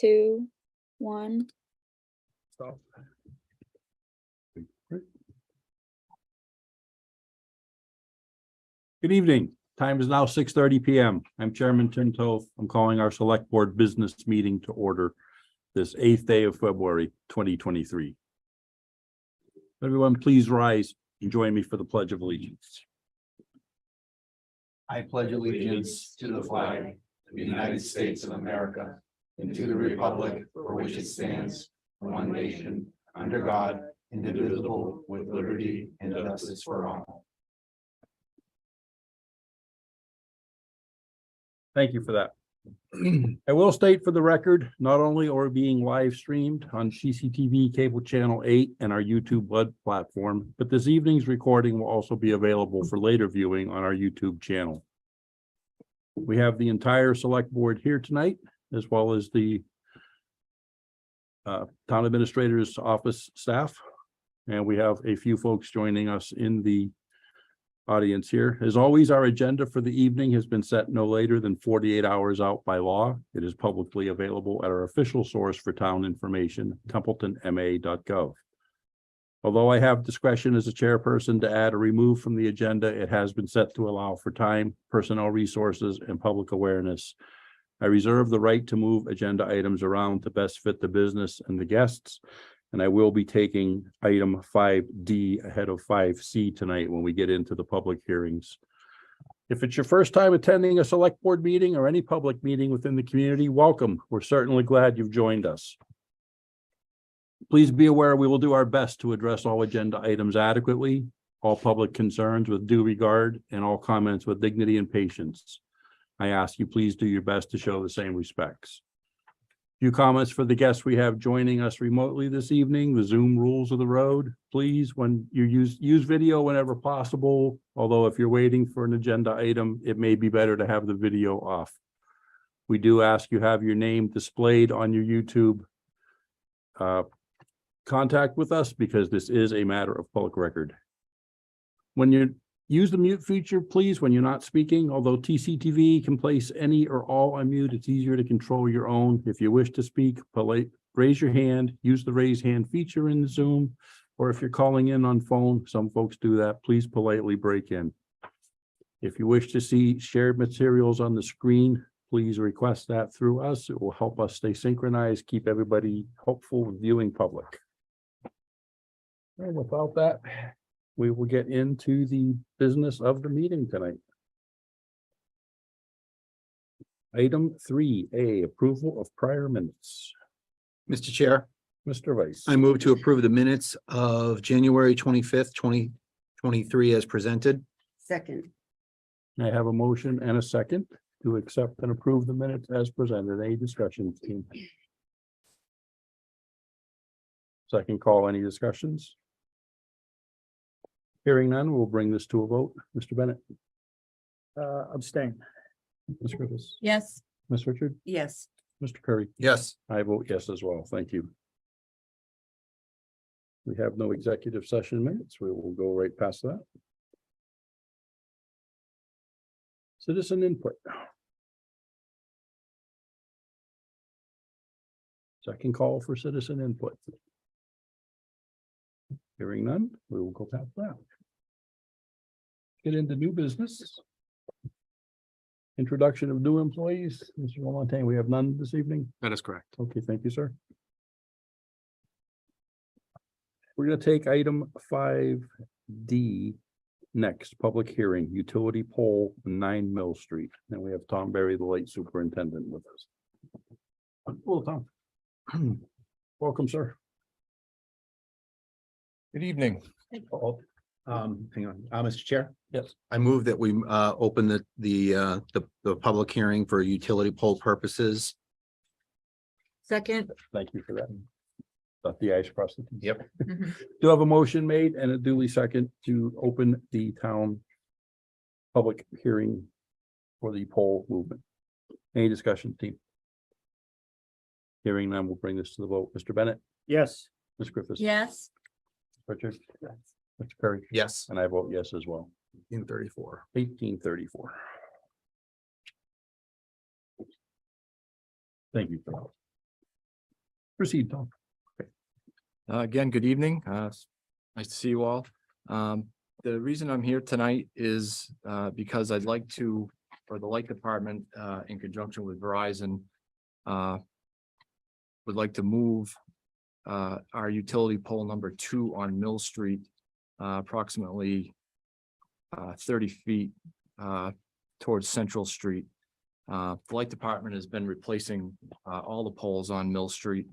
2, 1. Stop. Good evening. Time is now 6:30 p.m. I'm Chairman Tinto. I'm calling our Select Board Business Meeting to order this 8th day of February 2023. Everyone, please rise and join me for the Pledge of Allegiance. I pledge allegiance to the flag of the United States of America and to the republic for which it stands, one nation, under God, indivisible, with liberty and justice for all. Thank you for that. I will state for the record, not only are we being live streamed on CCTV cable channel 8 and our YouTube web platform, but this evening's recording will also be available for later viewing on our YouTube channel. We have the entire select board here tonight, as well as the town administrator's office staff. And we have a few folks joining us in the audience here. As always, our agenda for the evening has been set no later than 48 hours out by law. It is publicly available at our official source for town information, templetonma.gov. Although I have discretion as a chairperson to add or remove from the agenda, it has been set to allow for time, personnel resources, and public awareness. I reserve the right to move agenda items around to best fit the business and the guests. And I will be taking item 5D ahead of 5C tonight when we get into the public hearings. If it's your first time attending a select board meeting or any public meeting within the community, welcome. We're certainly glad you've joined us. Please be aware we will do our best to address all agenda items adequately, all public concerns with due regard, and all comments with dignity and patience. I ask you please do your best to show the same respects. Few comments for the guests we have joining us remotely this evening. The Zoom rules of the road. Please, when you use video whenever possible, although if you're waiting for an agenda item, it may be better to have the video off. We do ask you have your name displayed on your YouTube contact with us because this is a matter of public record. When you use the mute feature, please, when you're not speaking, although TCTV can place any or all on mute, it's easier to control your own. If you wish to speak, raise your hand, use the raise hand feature in the Zoom, or if you're calling in on phone, some folks do that, please politely break in. If you wish to see shared materials on the screen, please request that through us. It will help us stay synchronized, keep everybody hopeful viewing public. And without that, we will get into the business of the meeting tonight. Item 3A, approval of prior minutes. Mr. Chair, Mr. Vice. I move to approve the minutes of January 25th, 2023 as presented. Second. I have a motion and a second to accept and approve the minutes as presented. Any discussion, team? Second call, any discussions? Hearing none, we'll bring this to a vote. Mr. Bennett. Abstain. Ms. Griffiths. Yes. Ms. Richard. Yes. Mr. Curry. Yes. I vote yes as well. Thank you. We have no executive session minutes. We will go right past that. Citizen input. Second call for citizen input. Hearing none, we will go past that. Get into new business. Introduction of new employees. Mr. Lamontagne, we have none this evening. That is correct. Okay, thank you, sir. We're going to take item 5D next, public hearing, utility pole 9 Mill Street. And we have Tom Berry, the late superintendent, with us. Hello, Tom. Welcome, sir. Good evening. Hang on, Mr. Chair. Yes. I move that we open the public hearing for utility pole purposes. Second. Thank you for that. Got the ice across the T. Yep. Do have a motion made and a duly second to open the town public hearing for the pole movement. Any discussion, team? Hearing none, we'll bring this to the vote. Mr. Bennett. Yes. Ms. Griffiths. Yes. Richard. Mr. Perry. Yes. And I vote yes as well. 1834. 1834. Thank you for that. Proceed, Tom. Again, good evening. Nice to see you all. The reason I'm here tonight is because I'd like to, for the Light Department, in conjunction with Verizon, would like to move our utility pole number 2 on Mill Street, approximately 30 feet towards Central Street. The Light Department has been replacing all the poles on Mill Street.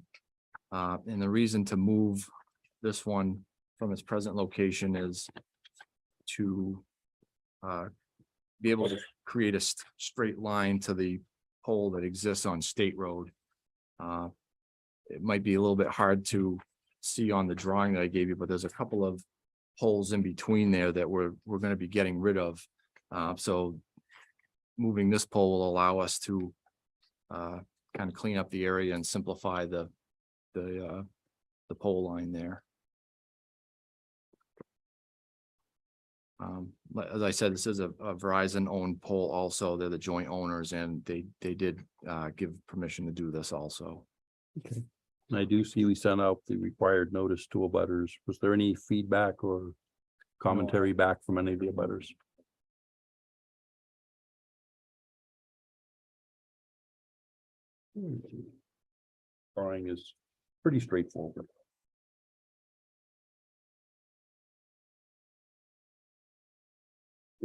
And the reason to move this one from its present location is to be able to create a straight line to the pole that exists on State Road. It might be a little bit hard to see on the drawing that I gave you, but there's a couple of holes in between there that we're going to be getting rid of. So moving this pole will allow us to kind of clean up the area and simplify the pole line there. As I said, this is a Verizon owned pole also. They're the joint owners, and they did give permission to do this also. Okay. And I do see we sent out the required notice to abutters. Was there any feedback or commentary back from any of the abutters? Drawing is pretty straightforward.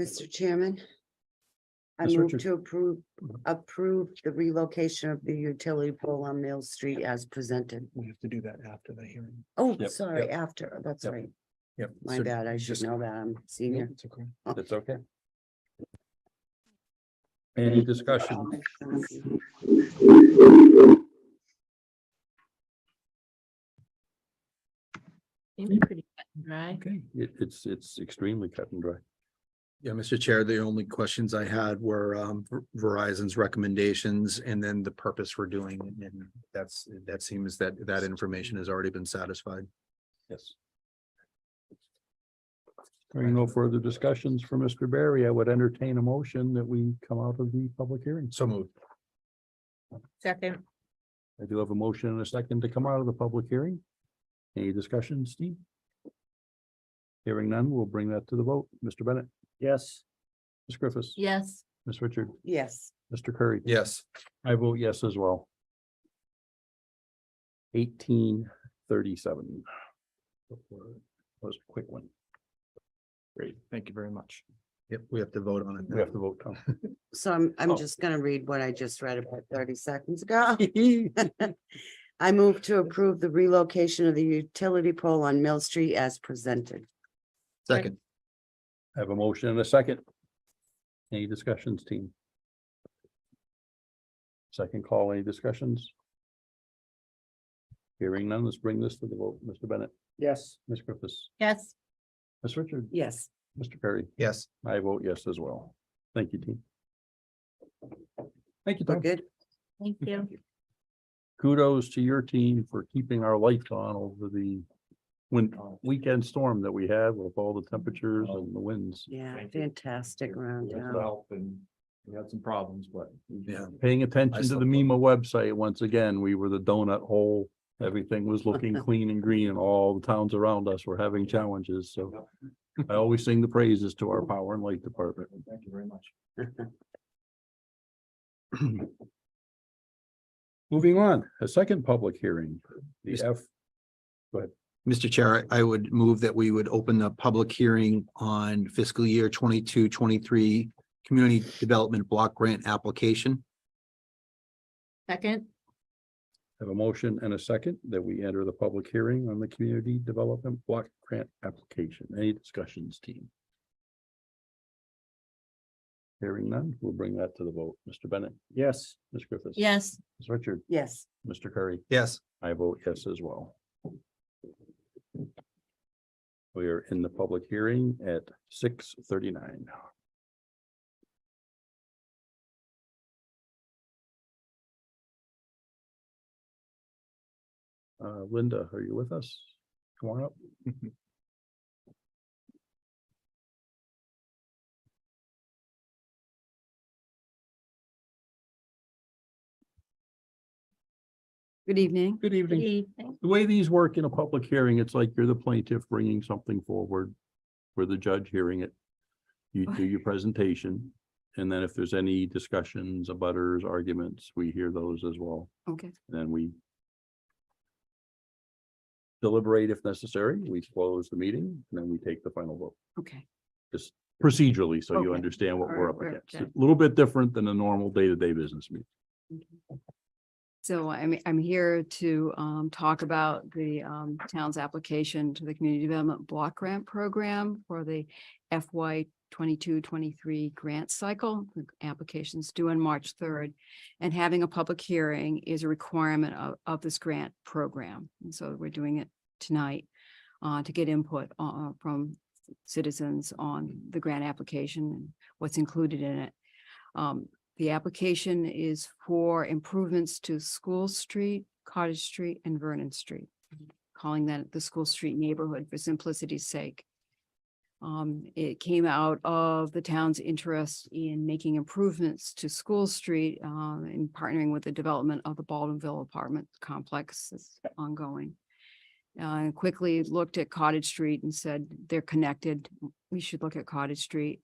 Mr. Chairman, I Ms. move Richards. to approve the relocation of the utility pole on Mill Street as presented. We have to do that after the hearing. Oh, Yep, sorry, after, that's Yep. right. Yep. My So bad, I should just- know that, I'm senior. It's okay. That's okay. Any discussion? Pretty cut and dry. Okay, it's extremely cut and dry. Yeah, Mr. Chair, the only questions I had were Verizon's recommendations and then the purpose for doing it. And that seems that information has already been satisfied. Yes. Hearing no further discussions for Mr. Barry, I would entertain a motion that we come out of the public hearing. So moved. Second, I do have a motion and a second to come out of the public hearing. Any discussion, Steve? Hearing none, we'll bring that to the vote. Mr. Bennett, Yes. Ms. Griffiths. yes, Ms. Richard, Yes, Mr. Curry. Yes. I vote yes as well. 1837. Was a quick one. Great. Thank you very much. Yep, we have to vote on it. We have to vote, Tom. so I'm Oh. just gonna read what I just read about 30 seconds ago. I move to approve the relocation of the utility pole on Mill Street as presented. Second. I have a motion and a second. Any discussions, team? Second call, any discussions? Hearing none, let's bring this to the vote. Mr. Bennett, Yes. Ms. Griffiths, yes, Ms. Richard, Yes, Mr. Perry. Yes. I vote yes as well. Thank you, team. Thank you, we're Tom. good. thank you. Kudos to your team for keeping our lights on over the weekend storm that we had with all the temperatures and the winds. Yeah, Thank you. fantastic around Thanks for town. the help, and we had some problems, but. Yeah. Paying attention I to the slept MEMA website, once again, we were the donut hole. Everything was looking clean and green, and all the towns around us were having challenges, so. I always sing the praises to our power and light department. Thank you very much. Moving on, a second public hearing, the Yes. F, Mr. Chair, I would move that we would open the public hearing on fiscal year 22-23 Community Development Block Grant application. Second, have a motion and a second that we enter the public hearing on the Community Development Block Grant application. Any discussions, team? Hearing none, we'll bring that to the vote. Mr. Bennett, Yes. Ms. Griffiths. yes, Ms. Richard, Yes, Mr. Curry. Yes. I vote yes as well. We are in the public hearing at 6:39. Linda, are you with us? Come on up. Good evening. Good Good evening. evening. The way these work in a public hearing, it's like you're the plaintiff bringing something forward. We're the judge hearing it. You do your presentation. And then if there's any discussions, abutters, arguments, we hear those as well. Okay. Then we deliberate if necessary. We close the meeting and then we take the final vote. Okay. Just procedurally, so you Okay. understand what we're up Alright, against. okay. A little bit different than a normal day-to-day business meeting. So I'm here to talk about the town's application to the Community Development Block Grant Program for the FY 22-23 grant cycle. The application's due on March 3rd. And having a public hearing is a requirement of this grant program. And so we're doing it tonight to get input from citizens on the grant application and what's included in it. The application is for improvements to School Street, Cottage Street, and Vernon Street, calling that the School Street neighborhood for simplicity's sake. It came out of the town's interest in making improvements to School Street in partnering with the development of the Baldwinville apartment complex that's ongoing. Quickly looked at Cottage Street and said, they're connected. We should look at Cottage Street.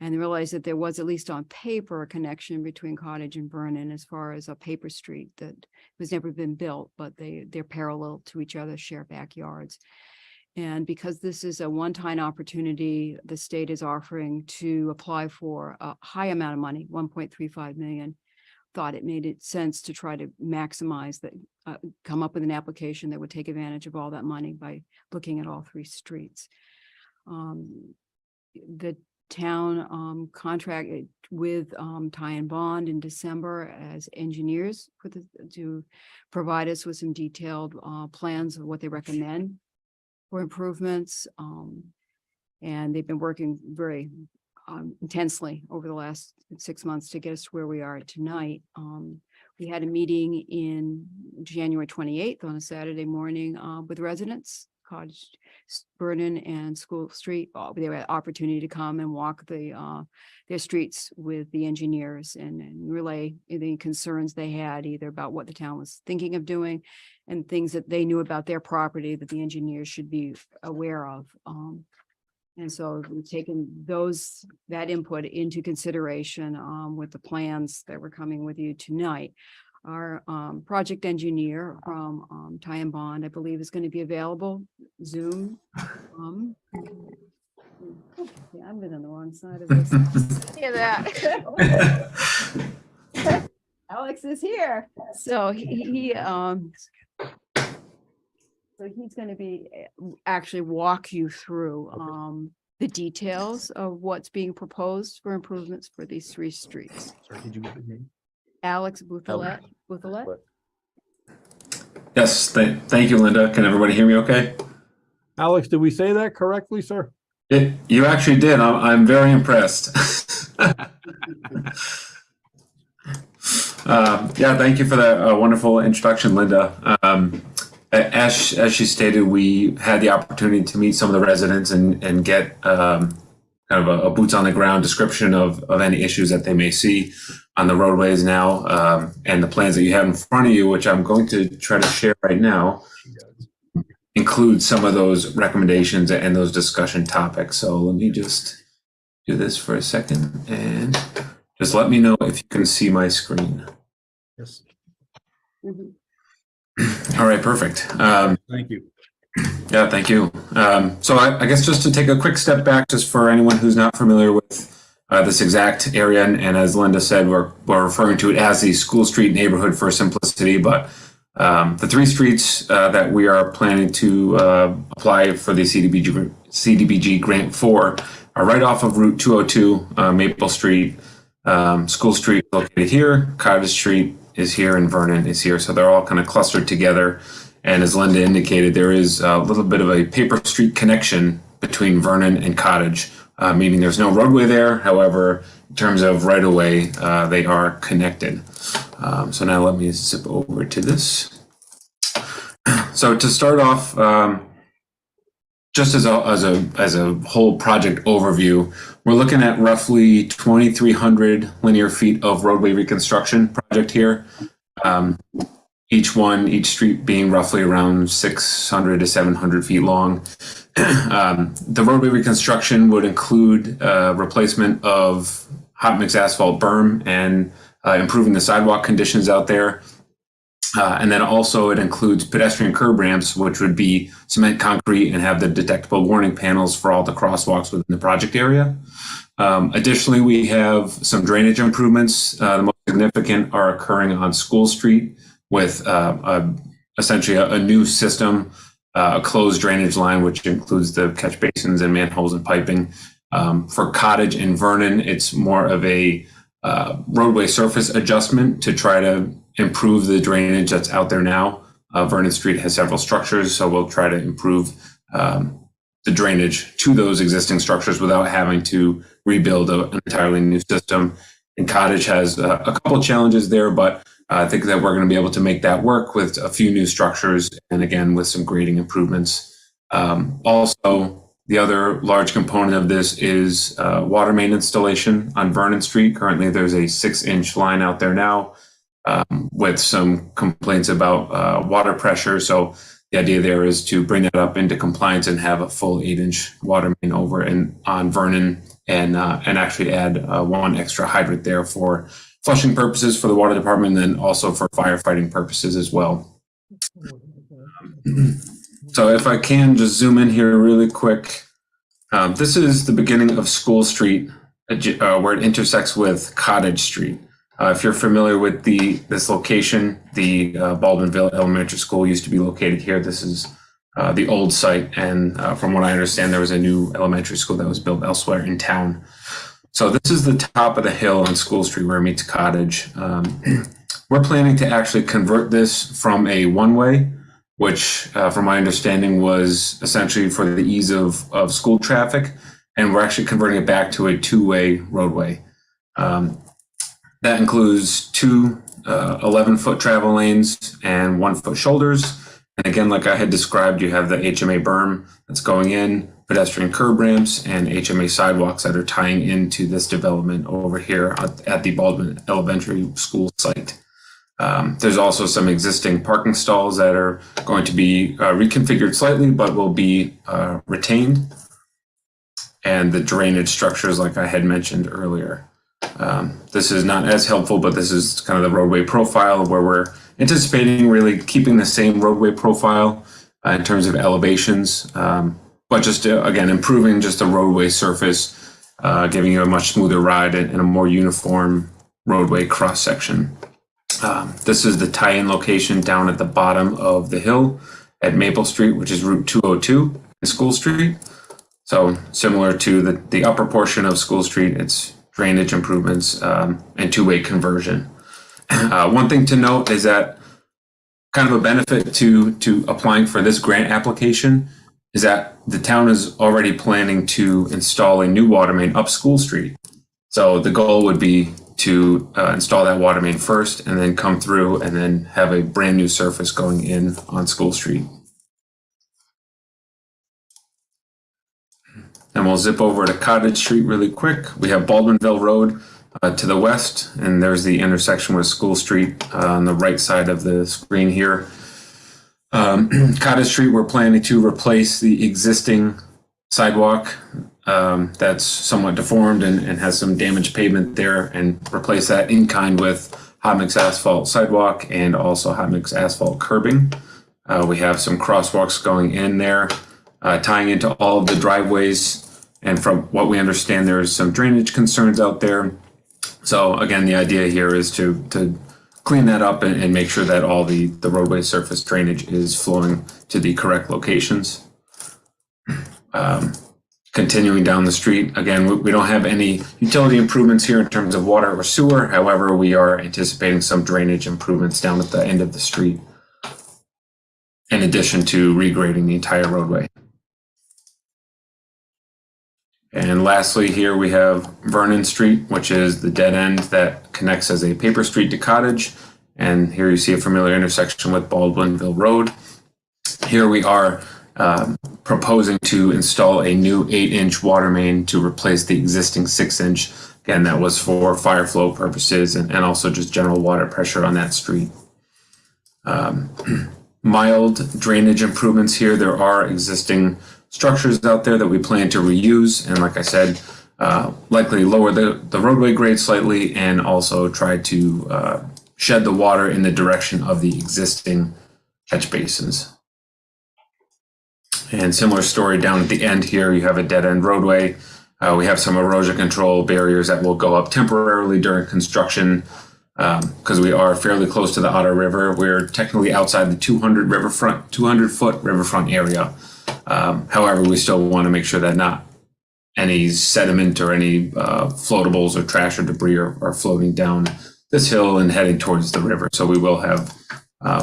And they realized that there was, at least on paper, a connection between Cottage and Vernon as far as a paper street that has never been built, but they're parallel to each other, share backyards. And because this is a one-time opportunity, the state is offering to apply for a high amount of money, 1.35 million. Thought it made it sense to try to maximize that, come up with an application that would take advantage of all that money by looking at all three streets. The town contracted with Ty and Bond in December as engineers to provide us with some detailed plans of what they recommend for improvements. And they've been working very intensely over the last 6 months to get us to where we are tonight. We had a meeting in January 28th on a Saturday morning with residents, Cottage, Vernon, and School Street. They had opportunity to come and walk their streets with the engineers and relay any concerns they had, either about what the town was thinking of doing and things that they knew about their property that the engineers should be aware of. And so we've taken that input into consideration with the plans that we're coming with you tonight. Our project engineer from Ty and Bond, I believe, is going to be available Zoom. Yeah, I've been on the wrong side of this. Hear that? Alex is here. So he's going to be actually walk you through the details of what's being proposed for improvements for these three streets. Sorry, did you get the name? Alex Bouthelet. Yes, thank you, Linda. Can everybody hear me okay? Alex, did we say that correctly, sir? You actually did. I'm very impressed. Yeah, thank you for that wonderful introduction, Linda. As she stated, we had the opportunity to meet some of the residents and get kind of a boots on the ground description of any issues that they may see on the roadways now, and the plans that you have in front of you, which I'm going to try to share right now, include some of those recommendations and those discussion topics. So let me just do this for a second and just let me know if you can see my screen. Yes. All right, perfect. Thank you. Yeah, thank you. So I guess just to take a quick step back, just for anyone who's not familiar with this exact area, and as Linda said, we're referring to it as the School Street neighborhood for simplicity, but the three streets that we are planning to apply for the CDBG grant for are right off of Route 202, Maple Street. School Street located here, Cottage Street is here, and Vernon is here. So they're all kind of clustered together. And as Linda indicated, there is a little bit of a paper street connection between Vernon and Cottage, meaning there's no roadway there. However, in terms of right of way, they are connected. So now let me zip over to this. So to start off, just as a whole project overview, we're looking at roughly 2,300 linear feet of roadway reconstruction project here. each street being roughly around 600 to 700 feet long. The roadway reconstruction would include replacement of hot mix asphalt berm and improving the sidewalk conditions out there. And then also it includes pedestrian curb ramps, which would be cement concrete and have the detectable warning panels for all the crosswalks within the project area. Additionally, we have some drainage improvements. The most significant are occurring on School Street with essentially a new system, a closed drainage line, which includes the catch basins and manholes and piping. For Cottage and Vernon, it's more of a roadway surface adjustment to try to improve the drainage that's out there now. Vernon Street has several structures, so we'll try to improve the drainage to those existing structures without having to rebuild an entirely new system. And Cottage has a couple challenges there, but I think that we're going to be able to make that work with a few new structures and again with some grading improvements. Also, the other large component of this is water main installation on Vernon Street. Currently, there's a 6-inch line out there now with some complaints about water pressure. So the idea there is to bring that up into compliance and have a full 8-inch water main over and on Vernon and actually add one extra hydrant there for flushing purposes for the water department and then also for firefighting purposes as well. So if I can just zoom in here really quick. This is the beginning of School Street where it intersects with Cottage Street. If you're familiar with this location, the Baldwinville Elementary School used to be located here. This is the old site. And from what I understand, there was a new elementary school that was built elsewhere in town. So this is the top of the hill on School Street where it meets Cottage. We're planning to actually convert this from a one-way, which from my understanding was essentially for the ease of school traffic. And we're actually converting it back to a two-way roadway. That includes two 11-foot travel lanes and 1-foot shoulders. And again, like I had described, you have the HMA berm that's going in, pedestrian curb ramps, and HMA sidewalks that are tying into this development over here at the Baldwin Elementary School site. There's also some existing parking stalls that are going to be reconfigured slightly, but will be retained. And the drainage structures, like I had mentioned earlier. This is not as helpful, but this is kind of the roadway profile where we're anticipating really keeping the same roadway profile in terms of elevations, but just again, improving just the roadway surface, giving you a much smoother ride and a more uniform roadway cross section. This is the tie-in location down at the bottom of the hill at Maple Street, which is Route 202 in School Street. So similar to the upper portion of School Street, it's drainage improvements and two-way conversion. One thing to note is that kind of a benefit to applying for this grant application is that the town is already planning to install a new water main up School Street. So the goal would be to install that water main first and then come through and then have a brand new surface going in on School Street. And we'll zip over to Cottage Street really quick. We have Baldwinville Road to the west, and there's the intersection with School Street on the right side of the screen here. Cottage Street, we're planning to replace the existing sidewalk that's somewhat deformed and has some damaged pavement there and replace that in kind with hot mix asphalt sidewalk and also hot mix asphalt curbing. We have some crosswalks going in there, tying into all of the driveways. And from what we understand, there's some drainage concerns out there. So again, the idea here is to clean that up and make sure that all the roadway surface drainage is flowing to the correct locations. Continuing down the street, again, we don't have any utility improvements here in terms of water or sewer. However, we are anticipating some drainage improvements down at the end of the street, in addition to regrading the entire roadway. And lastly, here we have Vernon Street, which is the dead end that connects as a paper street to Cottage. And here you see a familiar intersection with Baldwinville Road. Here we are proposing to install a new 8-inch water main to replace the existing 6-inch. Again, that was for fire flow purposes and also just general water pressure on that street. mild drainage improvements here. There are existing structures out there that we plan to reuse. And like I said, likely lower the roadway grade slightly and also try to shed the water in the direction of the existing catch basins. And similar story down at the end here, you have a dead end roadway. We have some erosion control barriers that will go up temporarily during construction because we are fairly close to the Otter River. We're technically outside the 200-foot riverfront area. However, we still want to make sure that not any sediment or any floatables or trash or debris are floating down this hill and heading towards the river. So we will have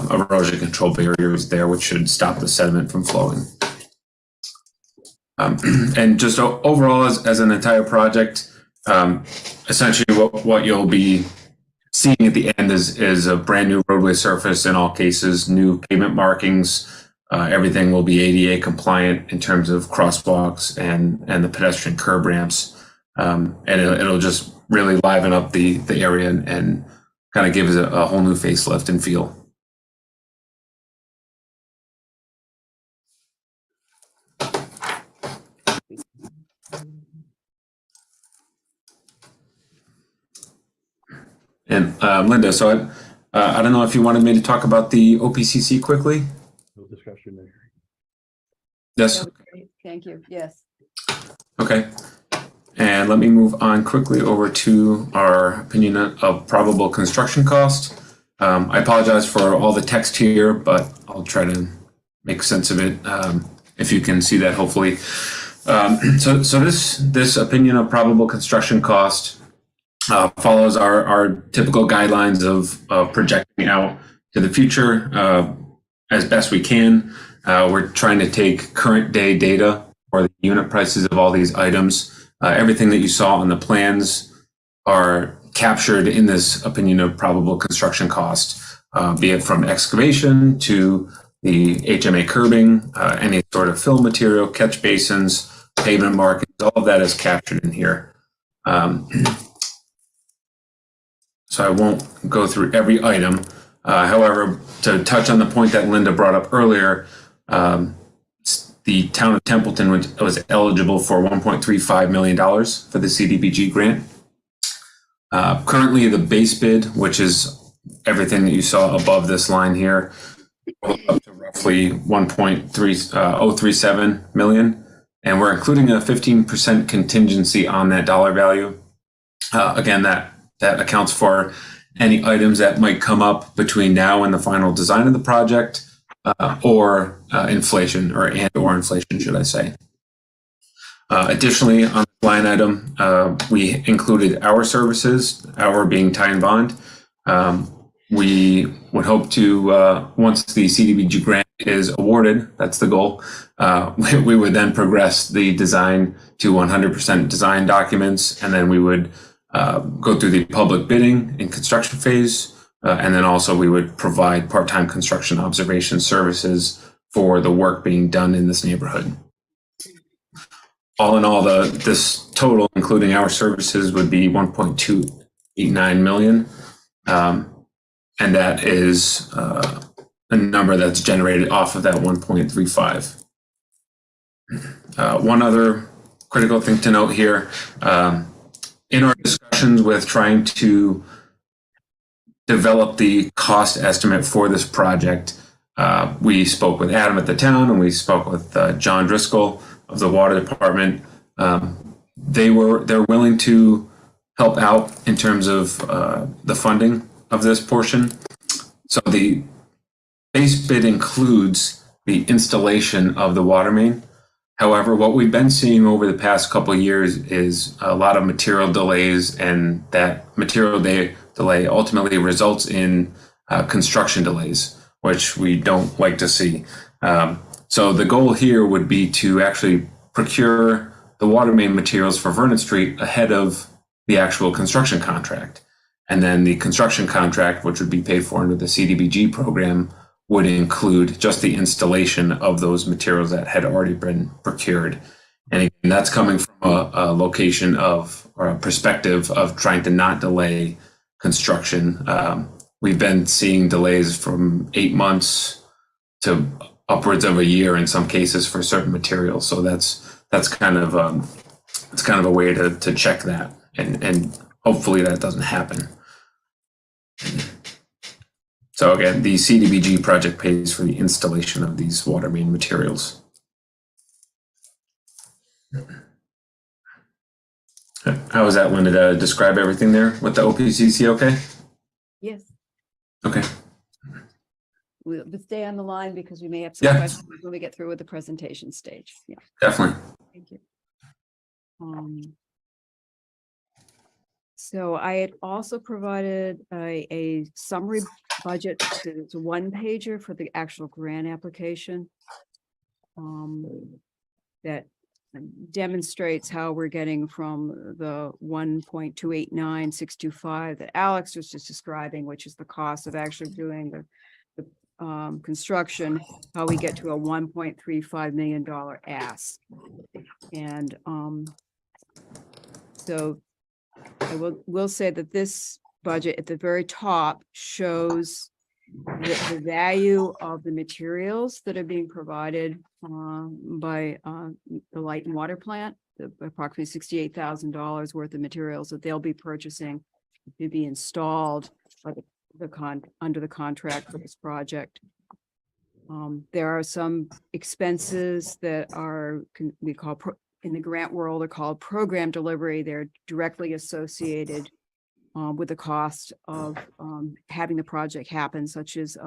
erosion control barriers there, which should stop the sediment from flowing. And just overall, as an entire project, essentially what you'll be seeing at the end is a brand new roadway surface in all cases, new pavement markings. Everything will be ADA compliant in terms of crosswalks and the pedestrian curb ramps. And it'll just really liven up the area and kind of give it a whole new facelift and feel. And Linda, so I don't know if you wanted me to talk about the OPCC quickly. No discussion there. Yes. Thank you. Yes. Okay. And let me move on quickly over to our opinion of probable construction cost. I apologize for all the text here, but I'll try to make sense of it if you can see that, hopefully. So this opinion of probable construction cost follows our typical guidelines of projecting out to the future as best we can. We're trying to take current day data or the unit prices of all these items. Everything that you saw on the plans are captured in this opinion of probable construction cost, be it from excavation to the HMA curbing, any sort of fill material, catch basins, pavement markings, all of that is captured in here. So I won't go through every item. However, to touch on the point that Linda brought up earlier, the town of Templeton was eligible for $1.35 million for the CDBG grant. Currently, the base bid, which is everything that you saw above this line here, up to roughly 1.3037 million, and we're including a 15% contingency on that dollar value. Again, that accounts for any items that might come up between now and the final design of the project, or inflation, or inflation, should I say. Additionally, on the line item, we included our services, our being tie and bond. We would hope to, once the CDBG grant is awarded, that's the goal, we would then progress the design to 100% design documents, and then we would go through the public bidding and construction phase. And then also we would provide part-time construction observation services for the work being done in this neighborhood. All in all, this total, including our services, would be 1.289 million. And that is a number that's generated off of that 1.35. One other critical thing to note here, in our discussions with trying to develop the cost estimate for this project, we spoke with Adam at the town, and we spoke with John Driscoll of the water department. They're willing to help out in terms of the funding of this portion. So the base bid includes the installation of the water main. However, what we've been seeing over the past couple of years is a lot of material delays, and that material delay ultimately results in construction delays, which we don't like to see. So the goal here would be to actually procure the water main materials for Vernon Street ahead of the actual construction contract. And then the construction contract, which would be paid for under the CDBG program, would include just the installation of those materials that had already been procured. And again, that's coming from a location of, or a perspective of trying to not delay construction. we've been seeing delays from 8 months to upwards of a year in some cases for certain materials. So that's kind of a way to check that, and hopefully that doesn't happen. So again, the CDBG project pays for the installation of these water main materials. How was that, Linda? Did I describe everything there with the OPCC okay? Yes. Okay. We'll stay on the line because we may have some Yeah. questions when we get through with the presentation stage. Yeah, Definitely. thank you. So I had also provided a summary budget. It's a one pager for the actual grant application. That demonstrates how we're getting from the 1.289625 that Alex was just describing, which is the cost of actually doing the construction, how we get to a $1.35 million ask. And so I will say that this budget at the very top shows the value of the materials that are being provided by the light and water plant, the approximately $68,000 worth of materials that they'll be purchasing to be installed by under the contract for this project. There are some expenses that are we call in the grant world are called program delivery. They're directly associated with the cost of having the project happen, such as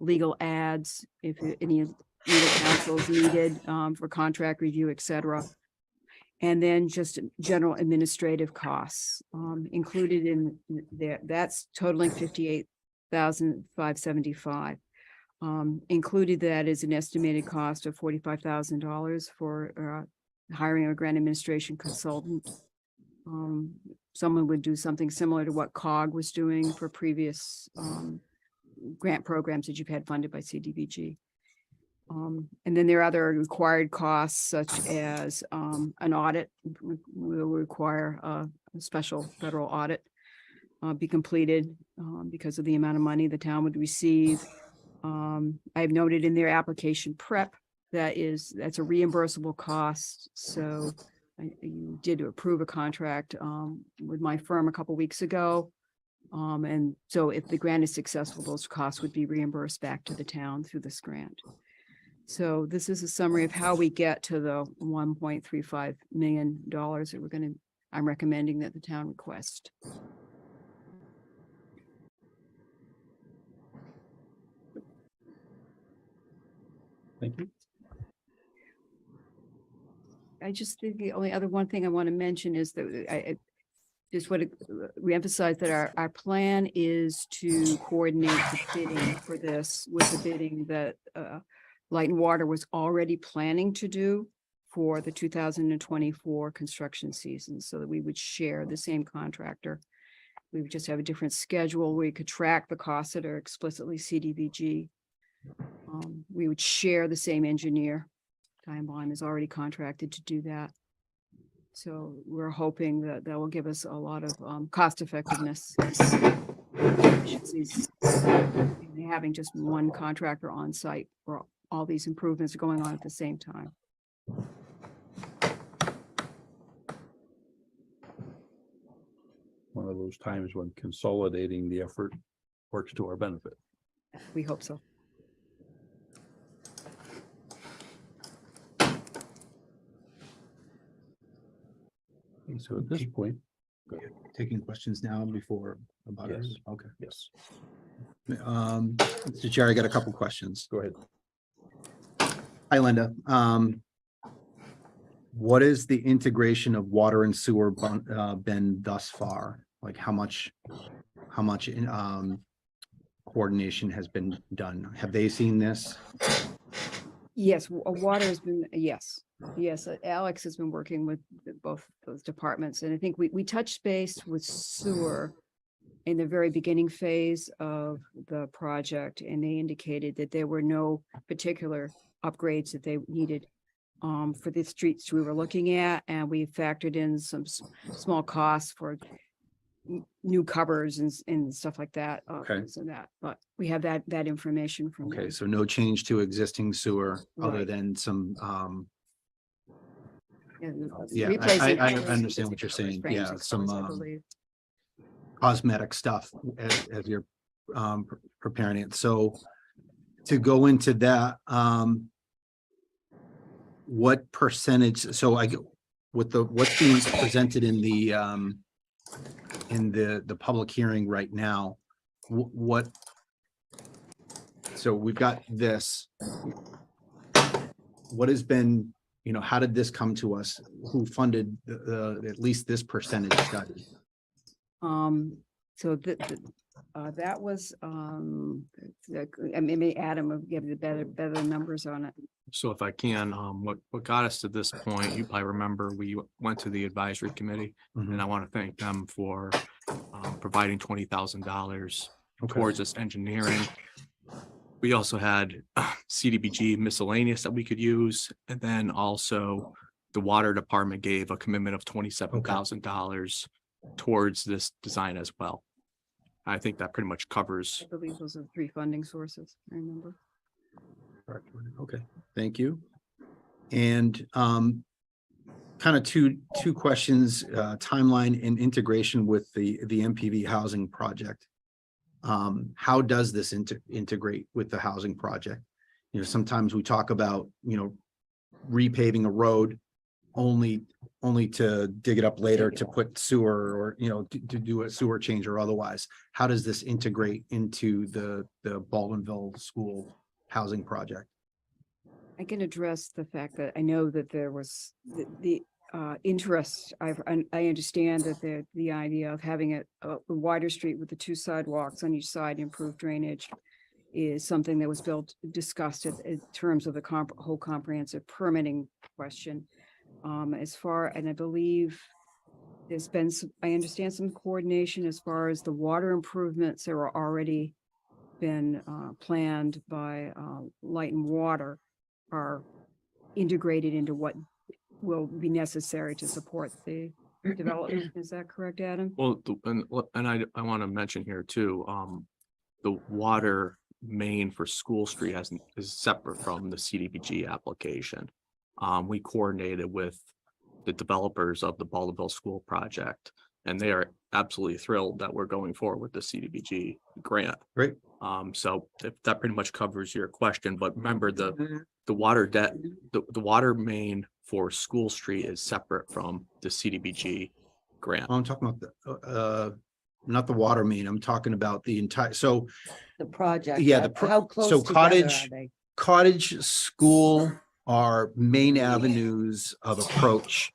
legal ads, if any legal counsel is needed for contract review, et cetera. And then just general administrative costs included in there. That's totaling $58,575. Included that is an estimated cost of $45,000 for hiring a grant administration consultant. Someone would do something similar to what COG was doing for previous grant programs that you've had funded by CDBG. And then there are other required costs such as an audit. Will require a special federal audit be completed because of the amount of money the town would receive. I've noted in their application prep that's a reimbursable cost. So you did approve a contract with my firm a couple weeks ago. And so if the grant is successful, those costs would be reimbursed back to the town through this grant. So this is a summary of how we get to the $1.35 million that I'm recommending that the town request. Thank you. I just think the only other one thing I want to mention is that I just want to reemphasize that our plan is to coordinate the bidding for this with the bidding that Light and Water was already planning to do for the 2024 construction season, so that we would share the same contractor. We would just have a different schedule where we could track the costs that are explicitly CDBG. We would share the same engineer. Time Bond is already contracted to do that. So we're hoping that that will give us a lot of cost effectiveness. Efficiencies. Having just one contractor on site for all these improvements going on at the same time. One of those times when consolidating the effort works to our benefit. We hope so. So at this point, Taking questions now before about it. Yes. Okay. yes, Mr. Chair, I got a couple questions. go ahead. Hi, Linda. What is the integration of water and sewer been thus far? Like how much coordination has been done? Have they seen this? Yes, water has been, yes. Alex has been working with both those departments. And I think we touched base with sewer in the very beginning phase of the project. And they indicated that there were no particular upgrades that they needed for the streets we were looking at. And we factored in some small costs for new cupboards and stuff like that. Okay. So that, but we have that information from. Okay, them. so no change to existing sewer other Right. than some, And yeah, replacing I covers, understand what you're covers, saying. frames Yeah, and some, covers, I believe. cosmetic stuff as you're preparing it. So to go into that, what percentage, so with what's being presented in the public hearing right now, what, so we've got this. What has been, how did this come to us? Who funded at least this percentage study? So that was, maybe Adam will give you better numbers on it. So if I can, what got us to this point, you probably remember, we went to the advisory committee, Mhm. and I want to thank them for providing $20,000 Okay. towards this engineering. We also had CDBG miscellaneous that we could use, and then also the water department gave a commitment of $27,000 towards this design as well. I think that pretty much covers. I believe those are 3 funding sources, I remember. Okay, thank you. And kind of two questions, timeline and integration with the MPV housing project. How does this integrate with the housing project? Sometimes we talk about, repaving a road only to dig it up later to put sewer or, to do a sewer change or otherwise. How does this integrate into the Baldwinville school housing project? I can address the fact that I know that there was the interest. I understand that the idea of having a wider street with the 2 sidewalks on each side, improved drainage, is something that was discussed in terms of the whole comprehensive permitting question. And I believe there's been I understand some coordination as far as the water improvements that were already been planned by Light and Water are integrated into what will be necessary to support the development. Is that correct, Adam? Well, and I want to mention here too, the water main for School Street is separate from the CDBG application. We coordinated with the developers of the Baldwinville School project, and they are absolutely thrilled that we're going forward with the CDBG grant. Great. So if that pretty much covers your question, but remember the water main for School Street is separate from the CDBG grant. I'm talking about not the water main. I'm talking about the entire, so The project. Yeah, How close so together Cottage- are they? Cottage, School are main avenues of approach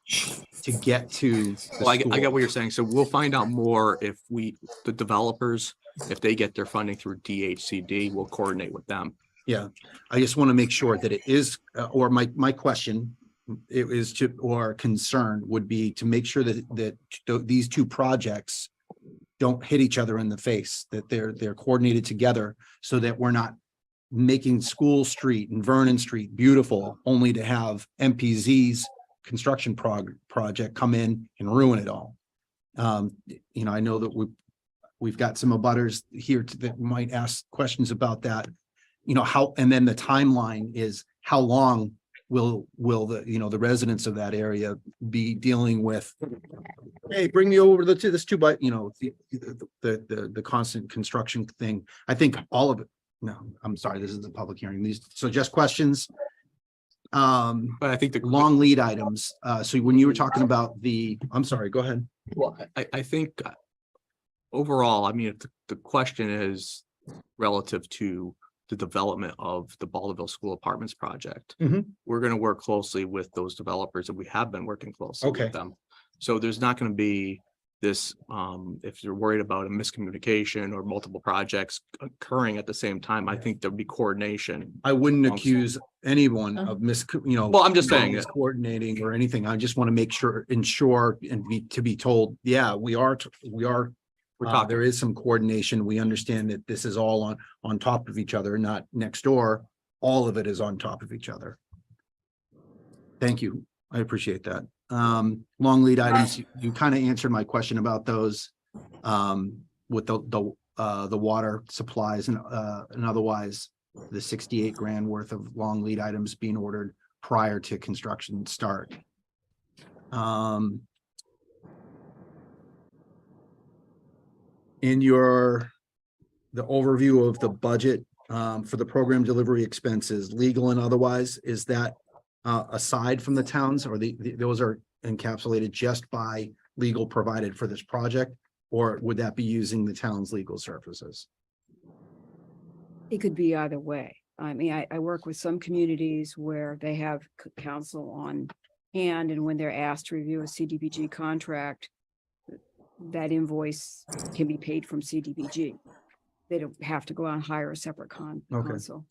to get to the Well, I get school. what you're saying. So we'll find out more if the developers, if they get their funding through DHCD, we'll coordinate with them. Yeah, I just want to make sure that it is, or my question or concern would be to make sure that these 2 projects don't hit each other in the face, that they're coordinated together so that we're not making School Street and Vernon Street beautiful only to have MPZ's construction project come in and ruin it all. I know that we've got some abutters here that might ask questions about that. How, and then the timeline is how long will the residents of that area be dealing with, hey, bring me over to this 2 by, the constant construction thing. I think all of it. No, I'm sorry, this is a public hearing. So just questions. But I think the Long lead items. So when you were talking about I'm sorry, go ahead. Well, I think overall, I mean, if the question is relative to the development of the Baldwinville School Apartments project, we're going to work closely with those developers, and we have been working closely with them. So there's not going to be this, if you're worried about a miscommunication or multiple projects occurring at the same time, I think there'll be coordination. I wouldn't accuse anyone of Well, I'm just saying it. coordinating or anything. I just want to ensure and be told, yeah, we're talking. There is some coordination. We understand that this is all on top of each other, not next door. All of it is on top of each other. Thank you. I appreciate that. Long lead items, you kind of answered my question about those. with the water supplies and otherwise the 68 grand worth of long lead items being ordered prior to construction start. In the overview of the budget for the program delivery expenses, legal and otherwise, is that aside from the towns, or those are encapsulated just by legal provided for this project, or would that be using the town's legal services? It could be either way. I mean, I work with some communities where they have counsel on hand, and when they're asked to review a CDBG contract, that invoice can be paid from CDBG. They don't have to go out and hire a separate counsel.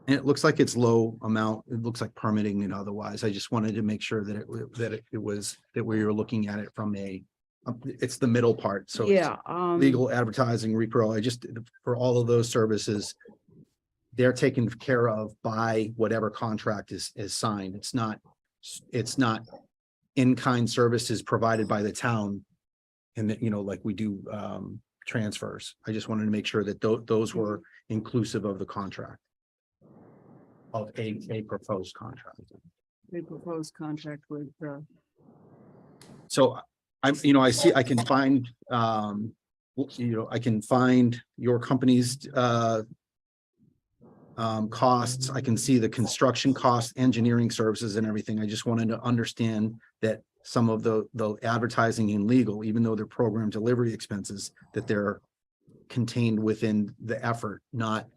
And it looks like it's low amount. It looks like permitting and otherwise. I just wanted to make sure that that we were looking at it from it's the middle part. So it's Yeah. legal, advertising, repro. For all of those services, they're taken care of by whatever contract is signed. It's not in-kind services provided by the town. And that, like we do transfers. I just wanted to make sure that those were inclusive of the contract. Of a proposed contract. The proposed contract with So I can find, I can find your company's costs. I can see the construction costs, engineering services and everything. I just wanted to understand that some of the advertising and legal, even though they're program delivery expenses, that they're contained within the effort, not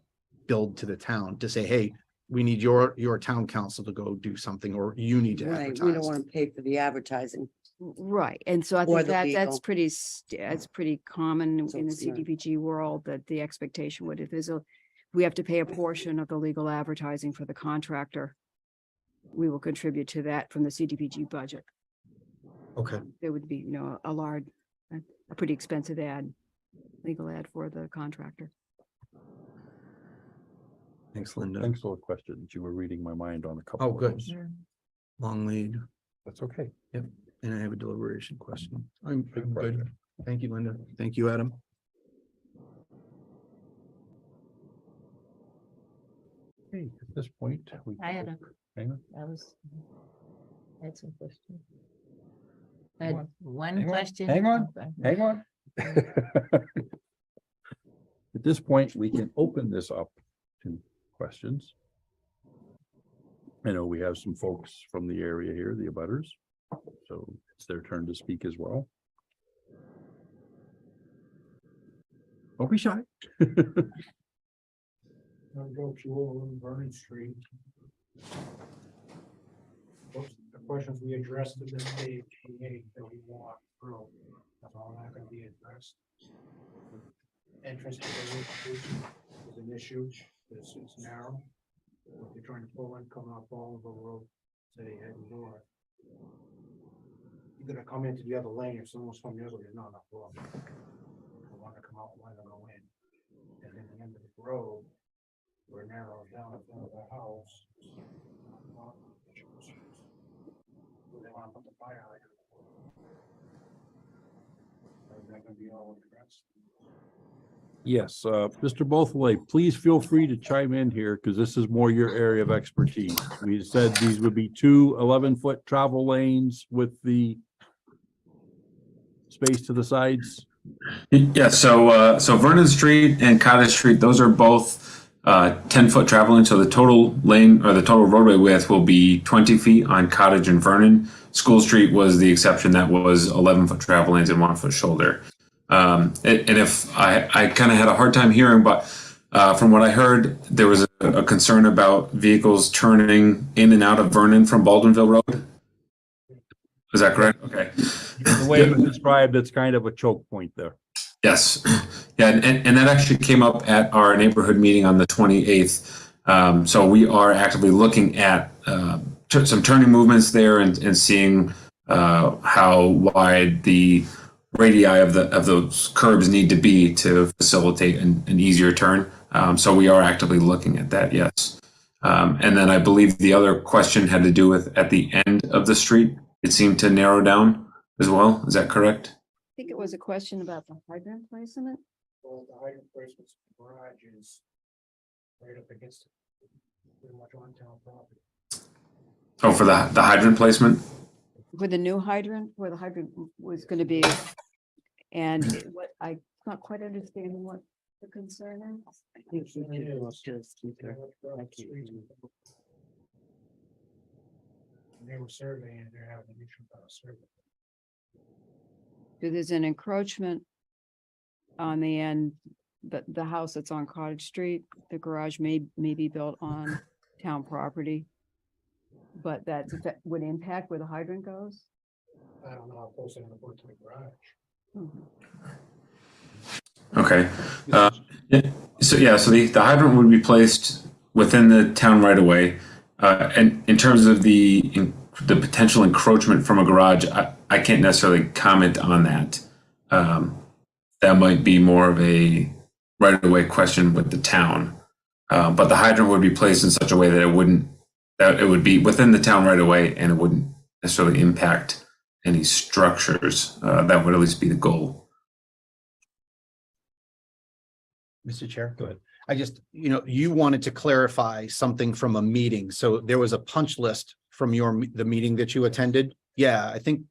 billed to the town to say, hey, we need your town council to go do something, or you need to Right, advertise. we don't want to pay for the advertising. right. And so I Or think the that's legal. that's pretty common So in the it's not- CDBG world, that the expectation would, if we have to pay a portion of the legal advertising for the contractor, we will contribute to that from the CDBG budget. Okay, There would be, a pretty expensive legal ad for the contractor. thanks, Linda. Thanks for the questions. You were reading my mind on a couple. Oh, of good. those. Long lead, That's okay. and I have a deliberation question. I'm good. Thank you, Linda. Thank you, Adam. Okay, at this point. I had a- Hang on. I had some questions. I had one Hang on, question. hang on. Okay. Hang on. At this point, we can open this up to questions. I know we have some folks from the area here, the abutters, so it's their turn to speak as well. Don't be shy. I'll go to on Vernon Street. The questions we addressed in this page 28 that we want through, that's all not gonna be addressed. Entrance to the roof is an issue, it's narrow. If you're trying to pull in, coming off Bolivar Road, say heading north. You're gonna come into the other lane, if someone's coming the other way, you're not enough room. You wanna come out, wanna go in. And then the end of the road, we're narrowed down in front of the house. They want to put the fire hydrant. Is that gonna be all addressed? Yes, Mr. Bothway, please feel free to chime in here because this is more your area of expertise. We said these would be 2 11-foot travel lanes with the space to the sides. Yeah, so Vernon Street and Cottage Street, those are both 10-foot travel lanes. So the total lane or the total roadway width will be 20 feet on Cottage and Vernon. School Street was the exception, that was 11-foot travel lanes and 1-foot shoulder. And if I kind of had a hard time hearing, but from what I heard, there was a concern about vehicles turning in and out of Vernon from Baldwinville Road. Is that correct? Okay. The way it was described, it's kind of a choke point there. Yes. Yeah, and that actually came up at our neighborhood meeting on the 28th. So we are actively looking at some turning movements there and seeing how wide the radii of those curbs need to be to facilitate an easier turn. So we are actively looking at that, yes. And then I believe the other question had to do with at the end of the street, it seemed to narrow down as well. Is that correct? think it was a question about the hydrant placement. Well, the hydrant placements, garage is right up against it. Pretty much on town property. Oh, for the hydrant placement? For the new hydrant, where the hydrant was gonna be. And what, I'm not quite understanding what the concern is. I think he just keep her. They were surveying, they're having an issue about a survey. So there's an encroachment on the end, the house that's on Cottage Street, the garage may be built on town property. But that would impact where the hydrant goes? I don't know how close they're gonna put to the garage. Okay. So the hydrant would be placed within the town right away. And in terms of the potential encroachment from a garage, I can't necessarily comment on that. That might be more of a right away question with the town. But the hydrant would be placed in such a way that it would be within the town right away, and it wouldn't necessarily impact any structures. That would at least be the goal. Mr. Chair, go ahead. I just, you wanted to clarify something from a meeting. So there was a punch list from the meeting that you attended. Yeah, I think